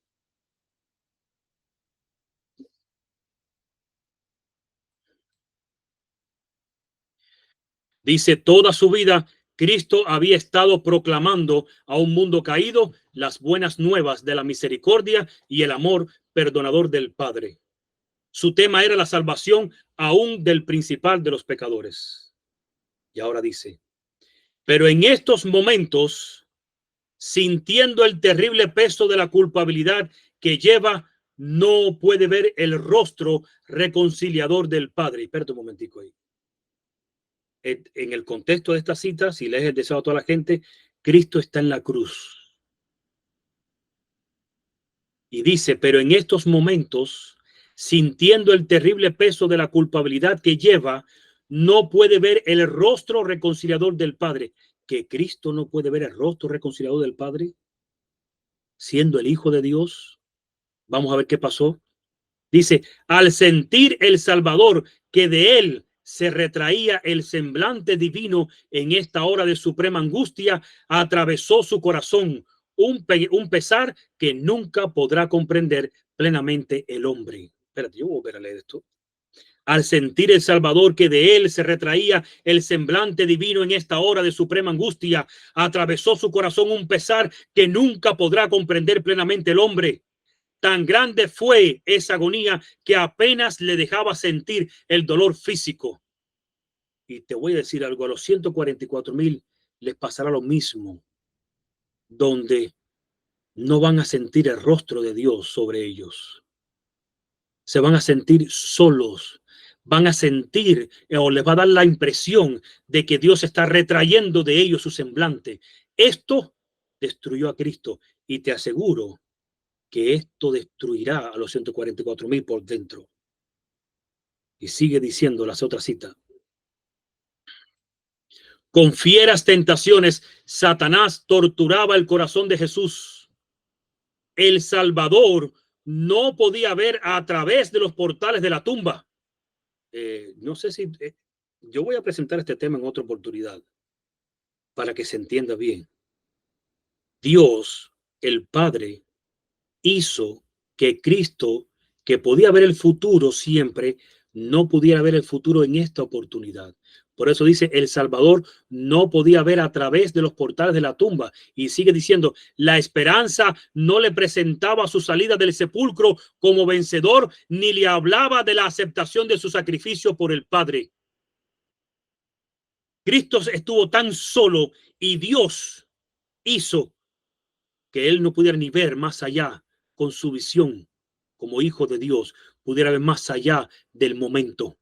A: Dice: toda su vida Cristo había estado proclamando a un mundo caído las buenas nuevas de la misericordia y el amor perdonador del Padre. Su tema era la salvación aún del principal de los pecadores. Y ahora dice: pero en estos momentos, sintiendo el terrible peso de la culpabilidad que lleva, no puede ver el rostro reconciliador del Padre. Espérate un momentico ahí. En el contexto de esta cita, si lees el deseo a toda la gente, Cristo está en la cruz. Y dice: pero en estos momentos, sintiendo el terrible peso de la culpabilidad que lleva, no puede ver el rostro reconciliador del Padre. ¿Que Cristo no puede ver el rostro reconciliador del Padre, siendo el Hijo de Dios? Vamos a ver qué pasó. Dice: al sentir el Salvador que de él se retraía el semblante divino en esta hora de suprema angustia, atravesó su corazón un pesar que nunca podrá comprender plenamente el hombre. Espérate, yo voy a volver a leer esto. Al sentir el Salvador que de él se retraía el semblante divino en esta hora de suprema angustia, atravesó su corazón un pesar que nunca podrá comprender plenamente el hombre. Tan grande fue esa agonía que apenas le dejaba sentir el dolor físico. Y te voy a decir algo: a los 144,000 les pasará lo mismo, donde no van a sentir el rostro de Dios sobre ellos. Se van a sentir solos, van a sentir o les va a dar la impresión de que Dios está retrayendo de ellos su semblante. Esto destruyó a Cristo y te aseguro que esto destruirá a los 144,000 por dentro. Y sigue diciendo las otras citas. Con fieras tentaciones, Satanás torturaba el corazón de Jesús. El Salvador no podía ver a través de los portales de la tumba. No sé si yo voy a presentar este tema en otra oportunidad para que se entienda bien. Dios, el Padre, hizo que Cristo, que podía ver el futuro siempre, no pudiera ver el futuro en esta oportunidad. Por eso dice, el Salvador no podía ver a través de los portales de la tumba. Y sigue diciendo, la esperanza no le presentaba su salida del sepulcro como vencedor, ni le hablaba de la aceptación de su sacrificio por el Padre. Cristo estuvo tan solo y Dios hizo que él no pudiera ni ver más allá con su visión como hijo de Dios, pudiera ver más allá del momento.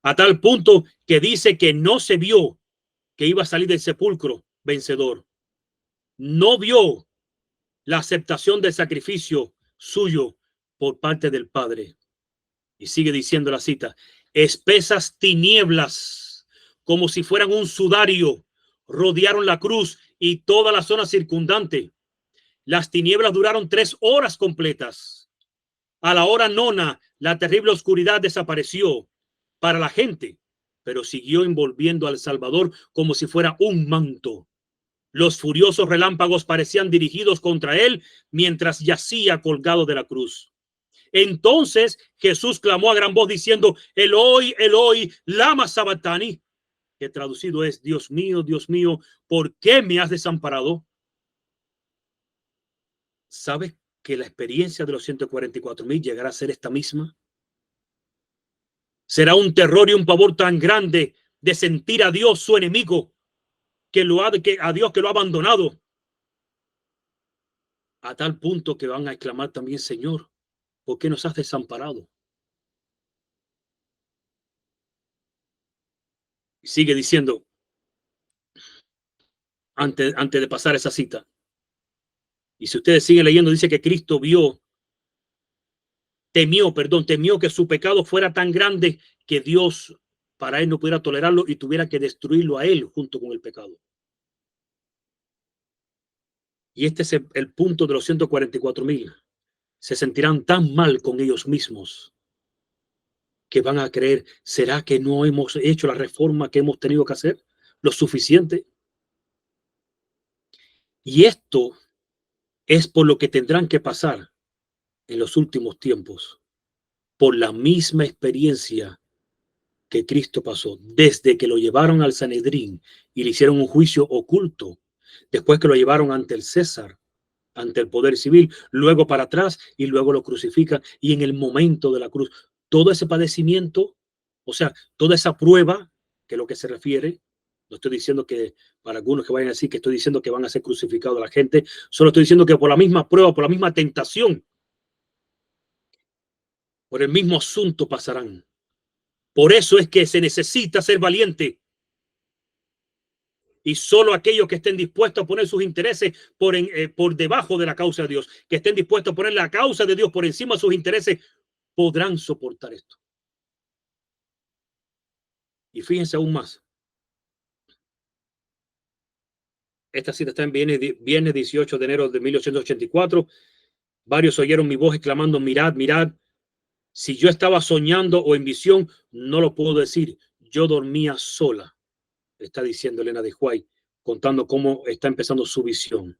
A: A tal punto que dice que no se vio que iba a salir del sepulcro vencedor. No vio la aceptación del sacrificio suyo por parte del Padre. Y sigue diciendo la cita, espesas tinieblas, como si fueran un sudario, rodearon la cruz y toda la zona circundante. Las tinieblas duraron 3 horas completas. A la hora nona, la terrible oscuridad desapareció para la gente, pero siguió envolviendo al Salvador como si fuera un manto. Los furiosos relámpagos parecían dirigidos contra él mientras yacía colgado de la cruz. Entonces Jesús clamó a gran voz diciendo, Eloi, Eloi, lama sabactani, que traducido es, Dios mío, ¿por qué me has desamparado? ¿Sabes que la experiencia de los 144,000 llegará a ser esta misma? Será un terror y un pavor tan grande de sentir a Dios, su enemigo, a Dios que lo ha abandonado, a tal punto que van a exclamar también, Señor, ¿por qué nos has desamparado? Y sigue diciendo, antes de pasar esa cita, y si ustedes siguen leyendo, dice que Cristo temió que su pecado fuera tan grande que Dios para él no pudiera tolerarlo y tuviera que destruirlo a él junto con el pecado. Y este es el punto de los 144,000. Se sentirán tan mal con ellos mismos que van a creer, ¿será que no hemos hecho la reforma que hemos tenido que hacer lo suficiente? Y esto es por lo que tendrán que pasar en los últimos tiempos, por la misma experiencia que Cristo pasó, desde que lo llevaron al Sanedrín y le hicieron un juicio oculto, después que lo llevaron ante el César, ante el poder civil, luego para atrás y luego lo crucifican, y en el momento de la cruz, todo ese padecimiento, o sea, toda esa prueba, que es lo que se refiere, no estoy diciendo que para algunos que vayan a decir que estoy diciendo que van a ser crucificados la gente, solo estoy diciendo que por la misma prueba, por la misma tentación, por el mismo asunto pasarán. Por eso es que se necesita ser valiente. Y solo aquellos que estén dispuestos a poner sus intereses por debajo de la causa de Dios, que estén dispuestos a poner la causa de Dios por encima de sus intereses, podrán soportar esto. Y fíjense aún más. Esta cita está en viernes 18 de enero de 1884. Varios oyeron mi voz exclamando, mirad, mirad. Si yo estaba soñando o en visión, no lo puedo decir. Yo dormía sola, está diciendo Elena de White, contando cómo está empezando su visión.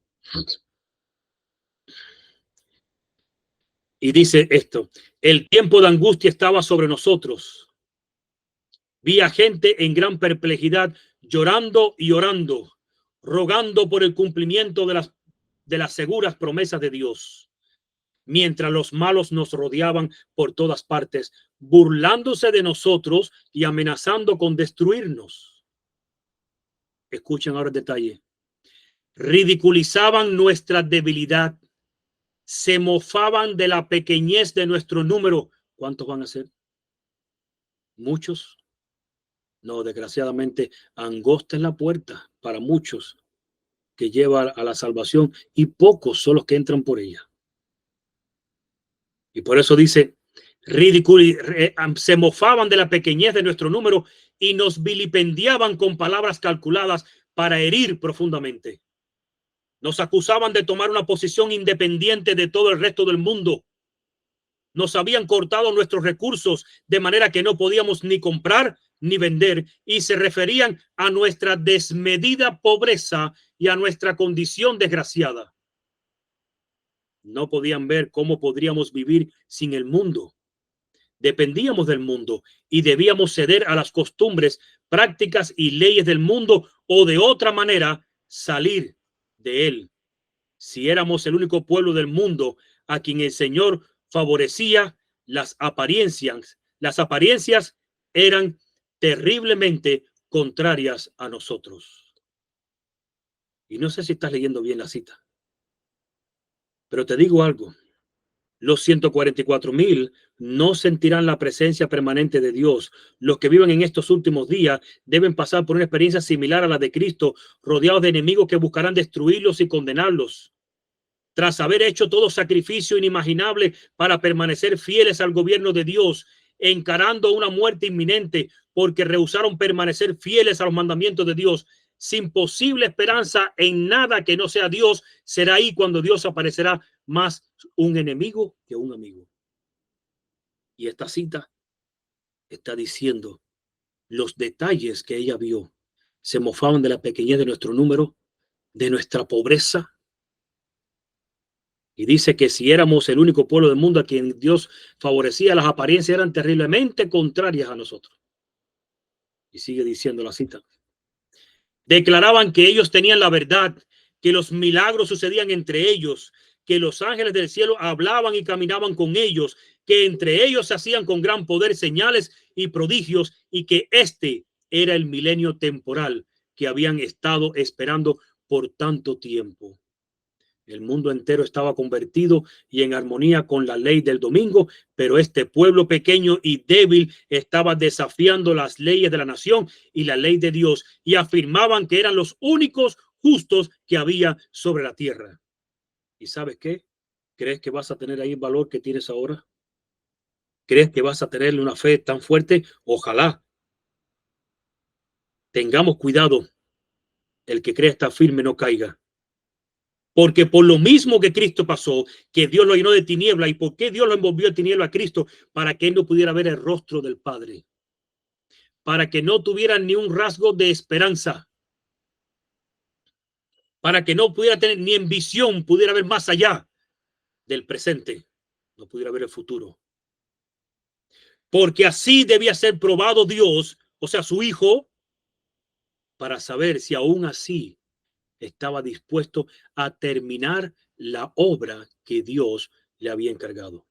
A: Y dice esto, el tiempo de angustia estaba sobre nosotros. Vi a gente en gran perplejidad, llorando y orando, rogando por el cumplimiento de las seguras promesas de Dios, mientras los malos nos rodeaban por todas partes, burlándose de nosotros y amenazando con destruirnos. Escuchen ahora el detalle. Ridiculizaban nuestra debilidad. Se mofaban de la pequeñez de nuestro número. ¿Cuántos van a ser? ¿Muchos? No, desgraciadamente, angosta es la puerta para muchos que lleva a la salvación y pocos son los que entran por ella. Y por eso dice, se mofaban de la pequeñez de nuestro número y nos vilipendiaban con palabras calculadas para herir profundamente. Nos acusaban de tomar una posición independiente de todo el resto del mundo. Nos habían cortado nuestros recursos de manera que no podíamos ni comprar ni vender, y se referían a nuestra desmedida pobreza y a nuestra condición desgraciada. No podían ver cómo podríamos vivir sin el mundo. Dependíamos del mundo y debíamos ceder a las costumbres, prácticas y leyes del mundo, o de otra manera salir de él. Si éramos el único pueblo del mundo a quien el Señor favorecía, las apariencias eran terriblemente contrarias a nosotros. Y no sé si estás leyendo bien la cita, pero te digo algo. Los 144,000 no sentirán la presencia permanente de Dios. Los que viven en estos últimos días deben pasar por una experiencia similar a la de Cristo, rodeados de enemigos que buscarán destruirlos y condenarlos. Tras haber hecho todo sacrificio inimaginable para permanecer fieles al gobierno de Dios, encarando una muerte inminente porque rehusaron permanecer fieles a los mandamientos de Dios, sin posible esperanza en nada que no sea Dios, será ahí cuando Dios aparecerá más un enemigo que un amigo. Y esta cita está diciendo los detalles que ella vio. Se mofaban de la pequeñez de nuestro número, de nuestra pobreza. Y dice que si éramos el único pueblo del mundo a quien Dios favorecía, las apariencias eran terriblemente contrarias a nosotros. Y sigue diciendo la cita. Declaraban que ellos tenían la verdad, que los milagros sucedían entre ellos, que los ángeles del cielo hablaban y caminaban con ellos, que entre ellos se hacían con gran poder señales y prodigios, y que este era el milenio temporal que habían estado esperando por tanto tiempo. El mundo entero estaba convertido y en armonía con la ley del domingo, pero este pueblo pequeño y débil estaba desafiando las leyes de la nación y la ley de Dios, y afirmaban que eran los únicos justos que había sobre la tierra. ¿Y sabes qué? ¿Crees que vas a tener ahí el valor que tienes ahora? ¿Crees que vas a tenerle una fe tan fuerte? Ojalá. Tengamos cuidado. El que cree está firme no caiga. Porque por lo mismo que Cristo pasó, que Dios lo llenó de tiniebla, y por qué Dios lo envolvió de tiniebla a Cristo, para que él no pudiera ver el rostro del Padre, para que no tuviera ni un rasgo de esperanza, para que no pudiera tener ni en visión, pudiera ver más allá del presente, no pudiera ver el futuro. Porque así debía ser probado Dios, o sea, su Hijo, para saber si aún así estaba dispuesto a terminar la obra que Dios le había encargado.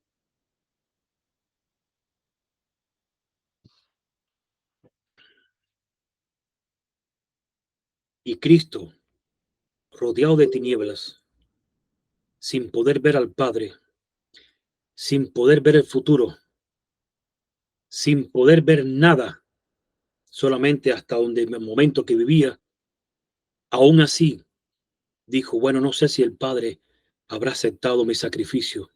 A: Y Cristo, rodeado de tinieblas, sin poder ver al Padre, sin poder ver el futuro, sin poder ver nada, solamente hasta donde en el momento que vivía, aún así dijo, bueno, no sé si el Padre habrá aceptado mi sacrificio,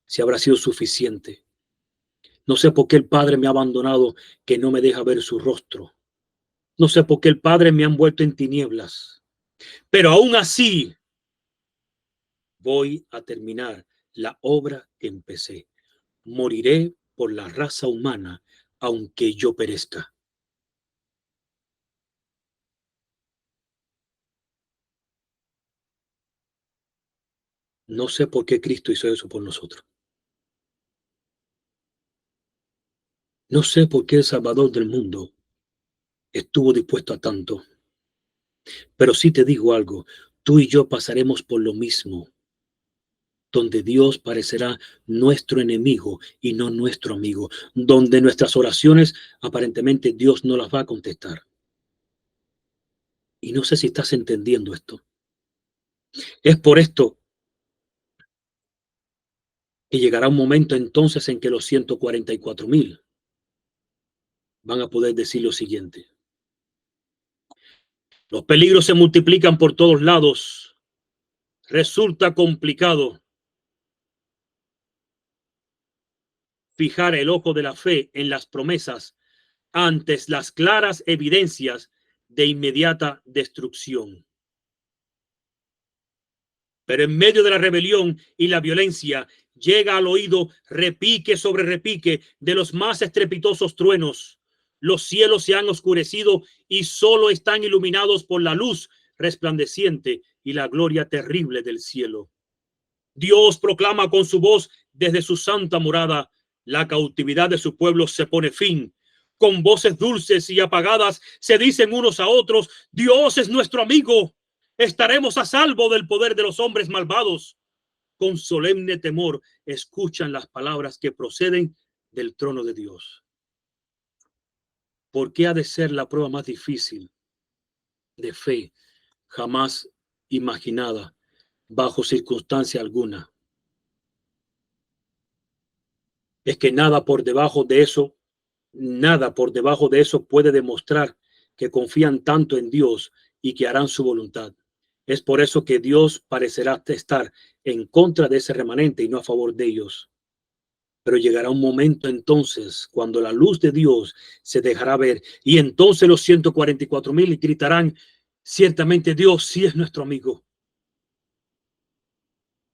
A: si habrá sido suficiente. No sé por qué el Padre me ha abandonado, que no me deja ver su rostro. No sé por qué el Padre me ha envuelto en tinieblas. Pero aún así voy a terminar la obra que empecé. Moriré por la raza humana, aunque yo perezca. No sé por qué Cristo hizo eso por nosotros. No sé por qué el Salvador del mundo estuvo dispuesto a tanto. Pero sí te digo algo, tú y yo pasaremos por lo mismo, donde Dios parecerá nuestro enemigo y no nuestro amigo, donde nuestras oraciones aparentemente Dios no las va a contestar. Y no sé si estás entendiendo esto. Es por esto que llegará un momento entonces en que los 144,000 van a poder decir lo siguiente: los peligros se multiplican por todos lados. Resulta complicado fijar el ojo de la fe en las promesas antes las claras evidencias de inmediata destrucción. Pero en medio de la rebelión y la violencia llega al oído repique sobre repique de los más estrepitosos truenos. Los cielos se han oscurecido y solo están iluminados por la luz resplandeciente y la gloria terrible del cielo. Dios proclama con su voz desde su santa morada: la cautividad de su pueblo se pone fin. Con voces dulces y apagadas se dicen unos a otros: Dios es nuestro amigo. Estaremos a salvo del poder de los hombres malvados. Con solemne temor escuchan las palabras que proceden del trono de Dios. ¿Por qué ha de ser la prueba más difícil de fe jamás imaginada bajo circunstancia alguna? Es que nada por debajo de eso, nada por debajo de eso puede demostrar que confían tanto en Dios y que harán su voluntad. Es por eso que Dios parecerá estar en contra de ese remanente y no a favor de ellos. Pero llegará un momento entonces cuando la luz de Dios se dejará ver y entonces los 144,000 gritarán: ciertamente Dios sí es nuestro amigo.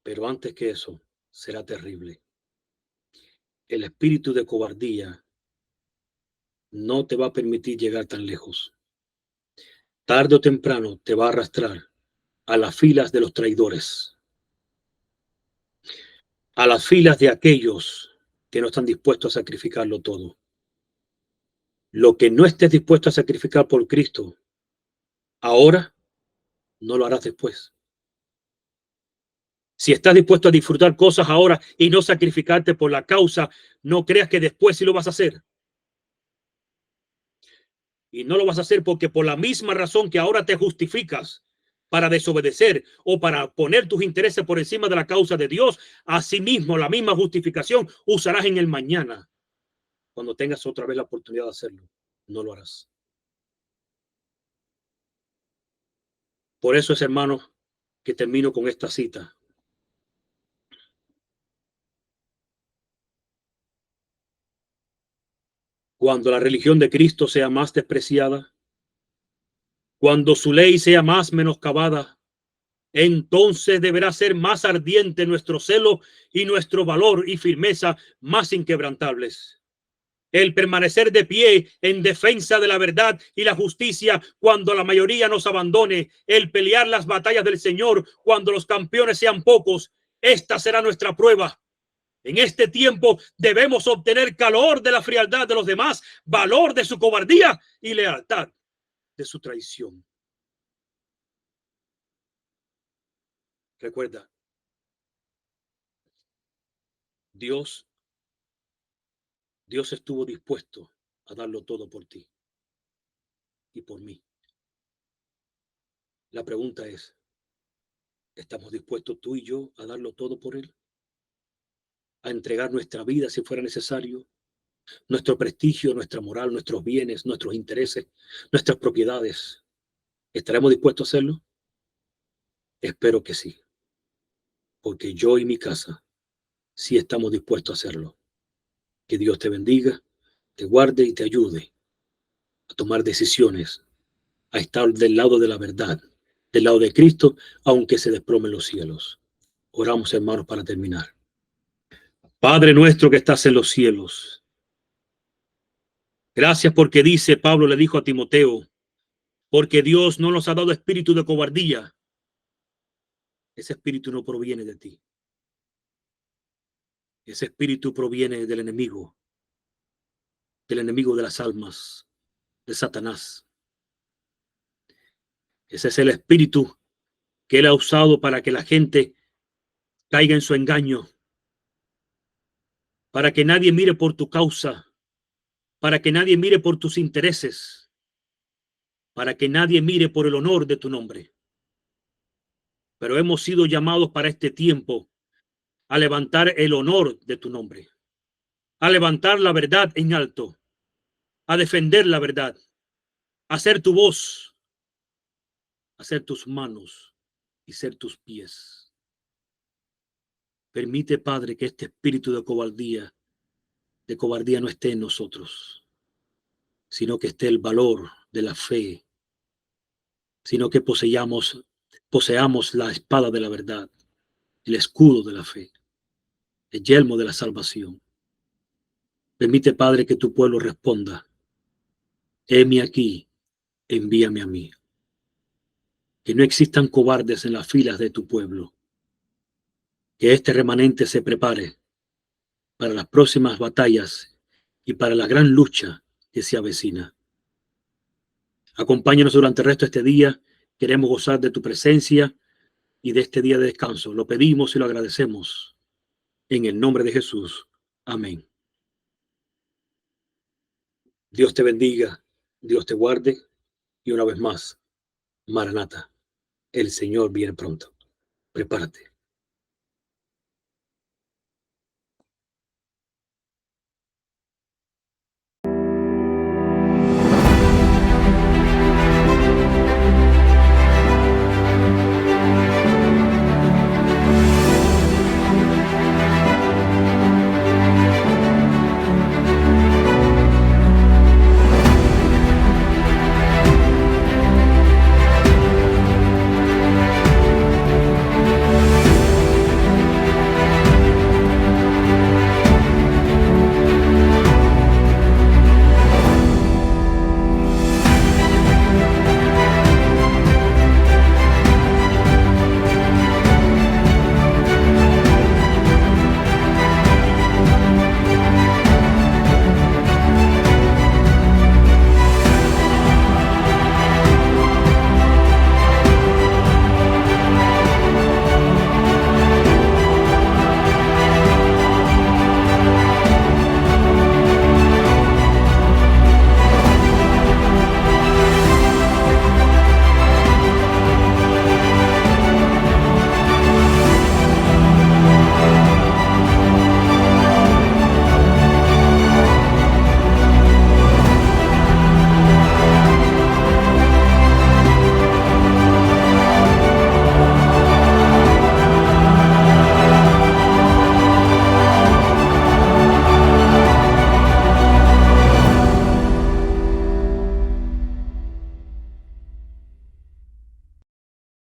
A: Pero antes que eso será terrible. El espíritu de cobardía no te va a permitir llegar tan lejos. Tarde o temprano te va a arrastrar a las filas de los traidores, a las filas de aquellos que no están dispuestos a sacrificarlo todo. Lo que no estés dispuesto a sacrificar por Cristo ahora, no lo harás después. Si estás dispuesto a disfrutar cosas ahora y no sacrificarte por la causa, no creas que después sí lo vas a hacer. Y no lo vas a hacer porque por la misma razón que ahora te justificas para desobedecer o para poner tus intereses por encima de la causa de Dios, asimismo la misma justificación usarás en el mañana. Cuando tengas otra vez la oportunidad de hacerlo, no lo harás. Por eso es, hermanos, que termino con esta cita. Cuando la religión de Cristo sea más despreciada, cuando su ley sea más menoscabada, entonces deberá ser más ardiente nuestro celo y nuestro valor y firmeza más inquebrantables. El permanecer de pie en defensa de la verdad y la justicia cuando la mayoría nos abandone, el pelear las batallas del Señor cuando los campeones sean pocos, esta será nuestra prueba. En este tiempo debemos obtener calor de la frialdad de los demás, valor de su cobardía y lealtad de su traición. Recuerda, Dios estuvo dispuesto a darlo todo por ti y por mí. La pregunta es, ¿estamos dispuestos tú y yo a darlo todo por él? A entregar nuestra vida si fuera necesario, nuestro prestigio, nuestra moral, nuestros bienes, nuestros intereses, nuestras propiedades. ¿Estaremos dispuestos a hacerlo? Espero que sí, porque yo y mi casa sí estamos dispuestos a hacerlo. Que Dios te bendiga, te guarde y te ayude a tomar decisiones, a estar del lado de la verdad, del lado de Cristo, aunque se desplomen los cielos. Oramos, hermanos, para terminar. Padre nuestro que estás en los cielos, gracias porque dice, Pablo le dijo a Timoteo, porque Dios no nos ha dado espíritu de cobardía. Ese espíritu no proviene de ti. Ese espíritu proviene del enemigo de las almas, de Satanás. Ese es el espíritu que él ha usado para que la gente caiga en su engaño, para que nadie mire por tu causa, para que nadie mire por tus intereses, para que nadie mire por el honor de tu nombre. Pero hemos sido llamados para este tiempo a levantar el honor de tu nombre, a levantar la verdad en alto, a defender la verdad, a ser tu voz, a ser tus manos y ser tus pies. Permite, Padre, que este espíritu de cobardía no esté en nosotros, sino que esté el valor de la fe, sino que poseamos la espada de la verdad, el escudo de la fe, el yelmo de la salvación. Permite, Padre, que tu pueblo responda: heme aquí, envíame a mí. Que no existan cobardes en las filas de tu pueblo. Que este remanente se prepare para las próximas batallas y para la gran lucha que se avecina. Acompáñanos durante el resto de este día. Queremos gozar de tu presencia y de este día de descanso. Lo pedimos y lo agradecemos en el nombre de Jesús. Amén. Dios te bendiga, Dios te guarde y una vez más, Maranata, el Señor viene pronto. Prepárate.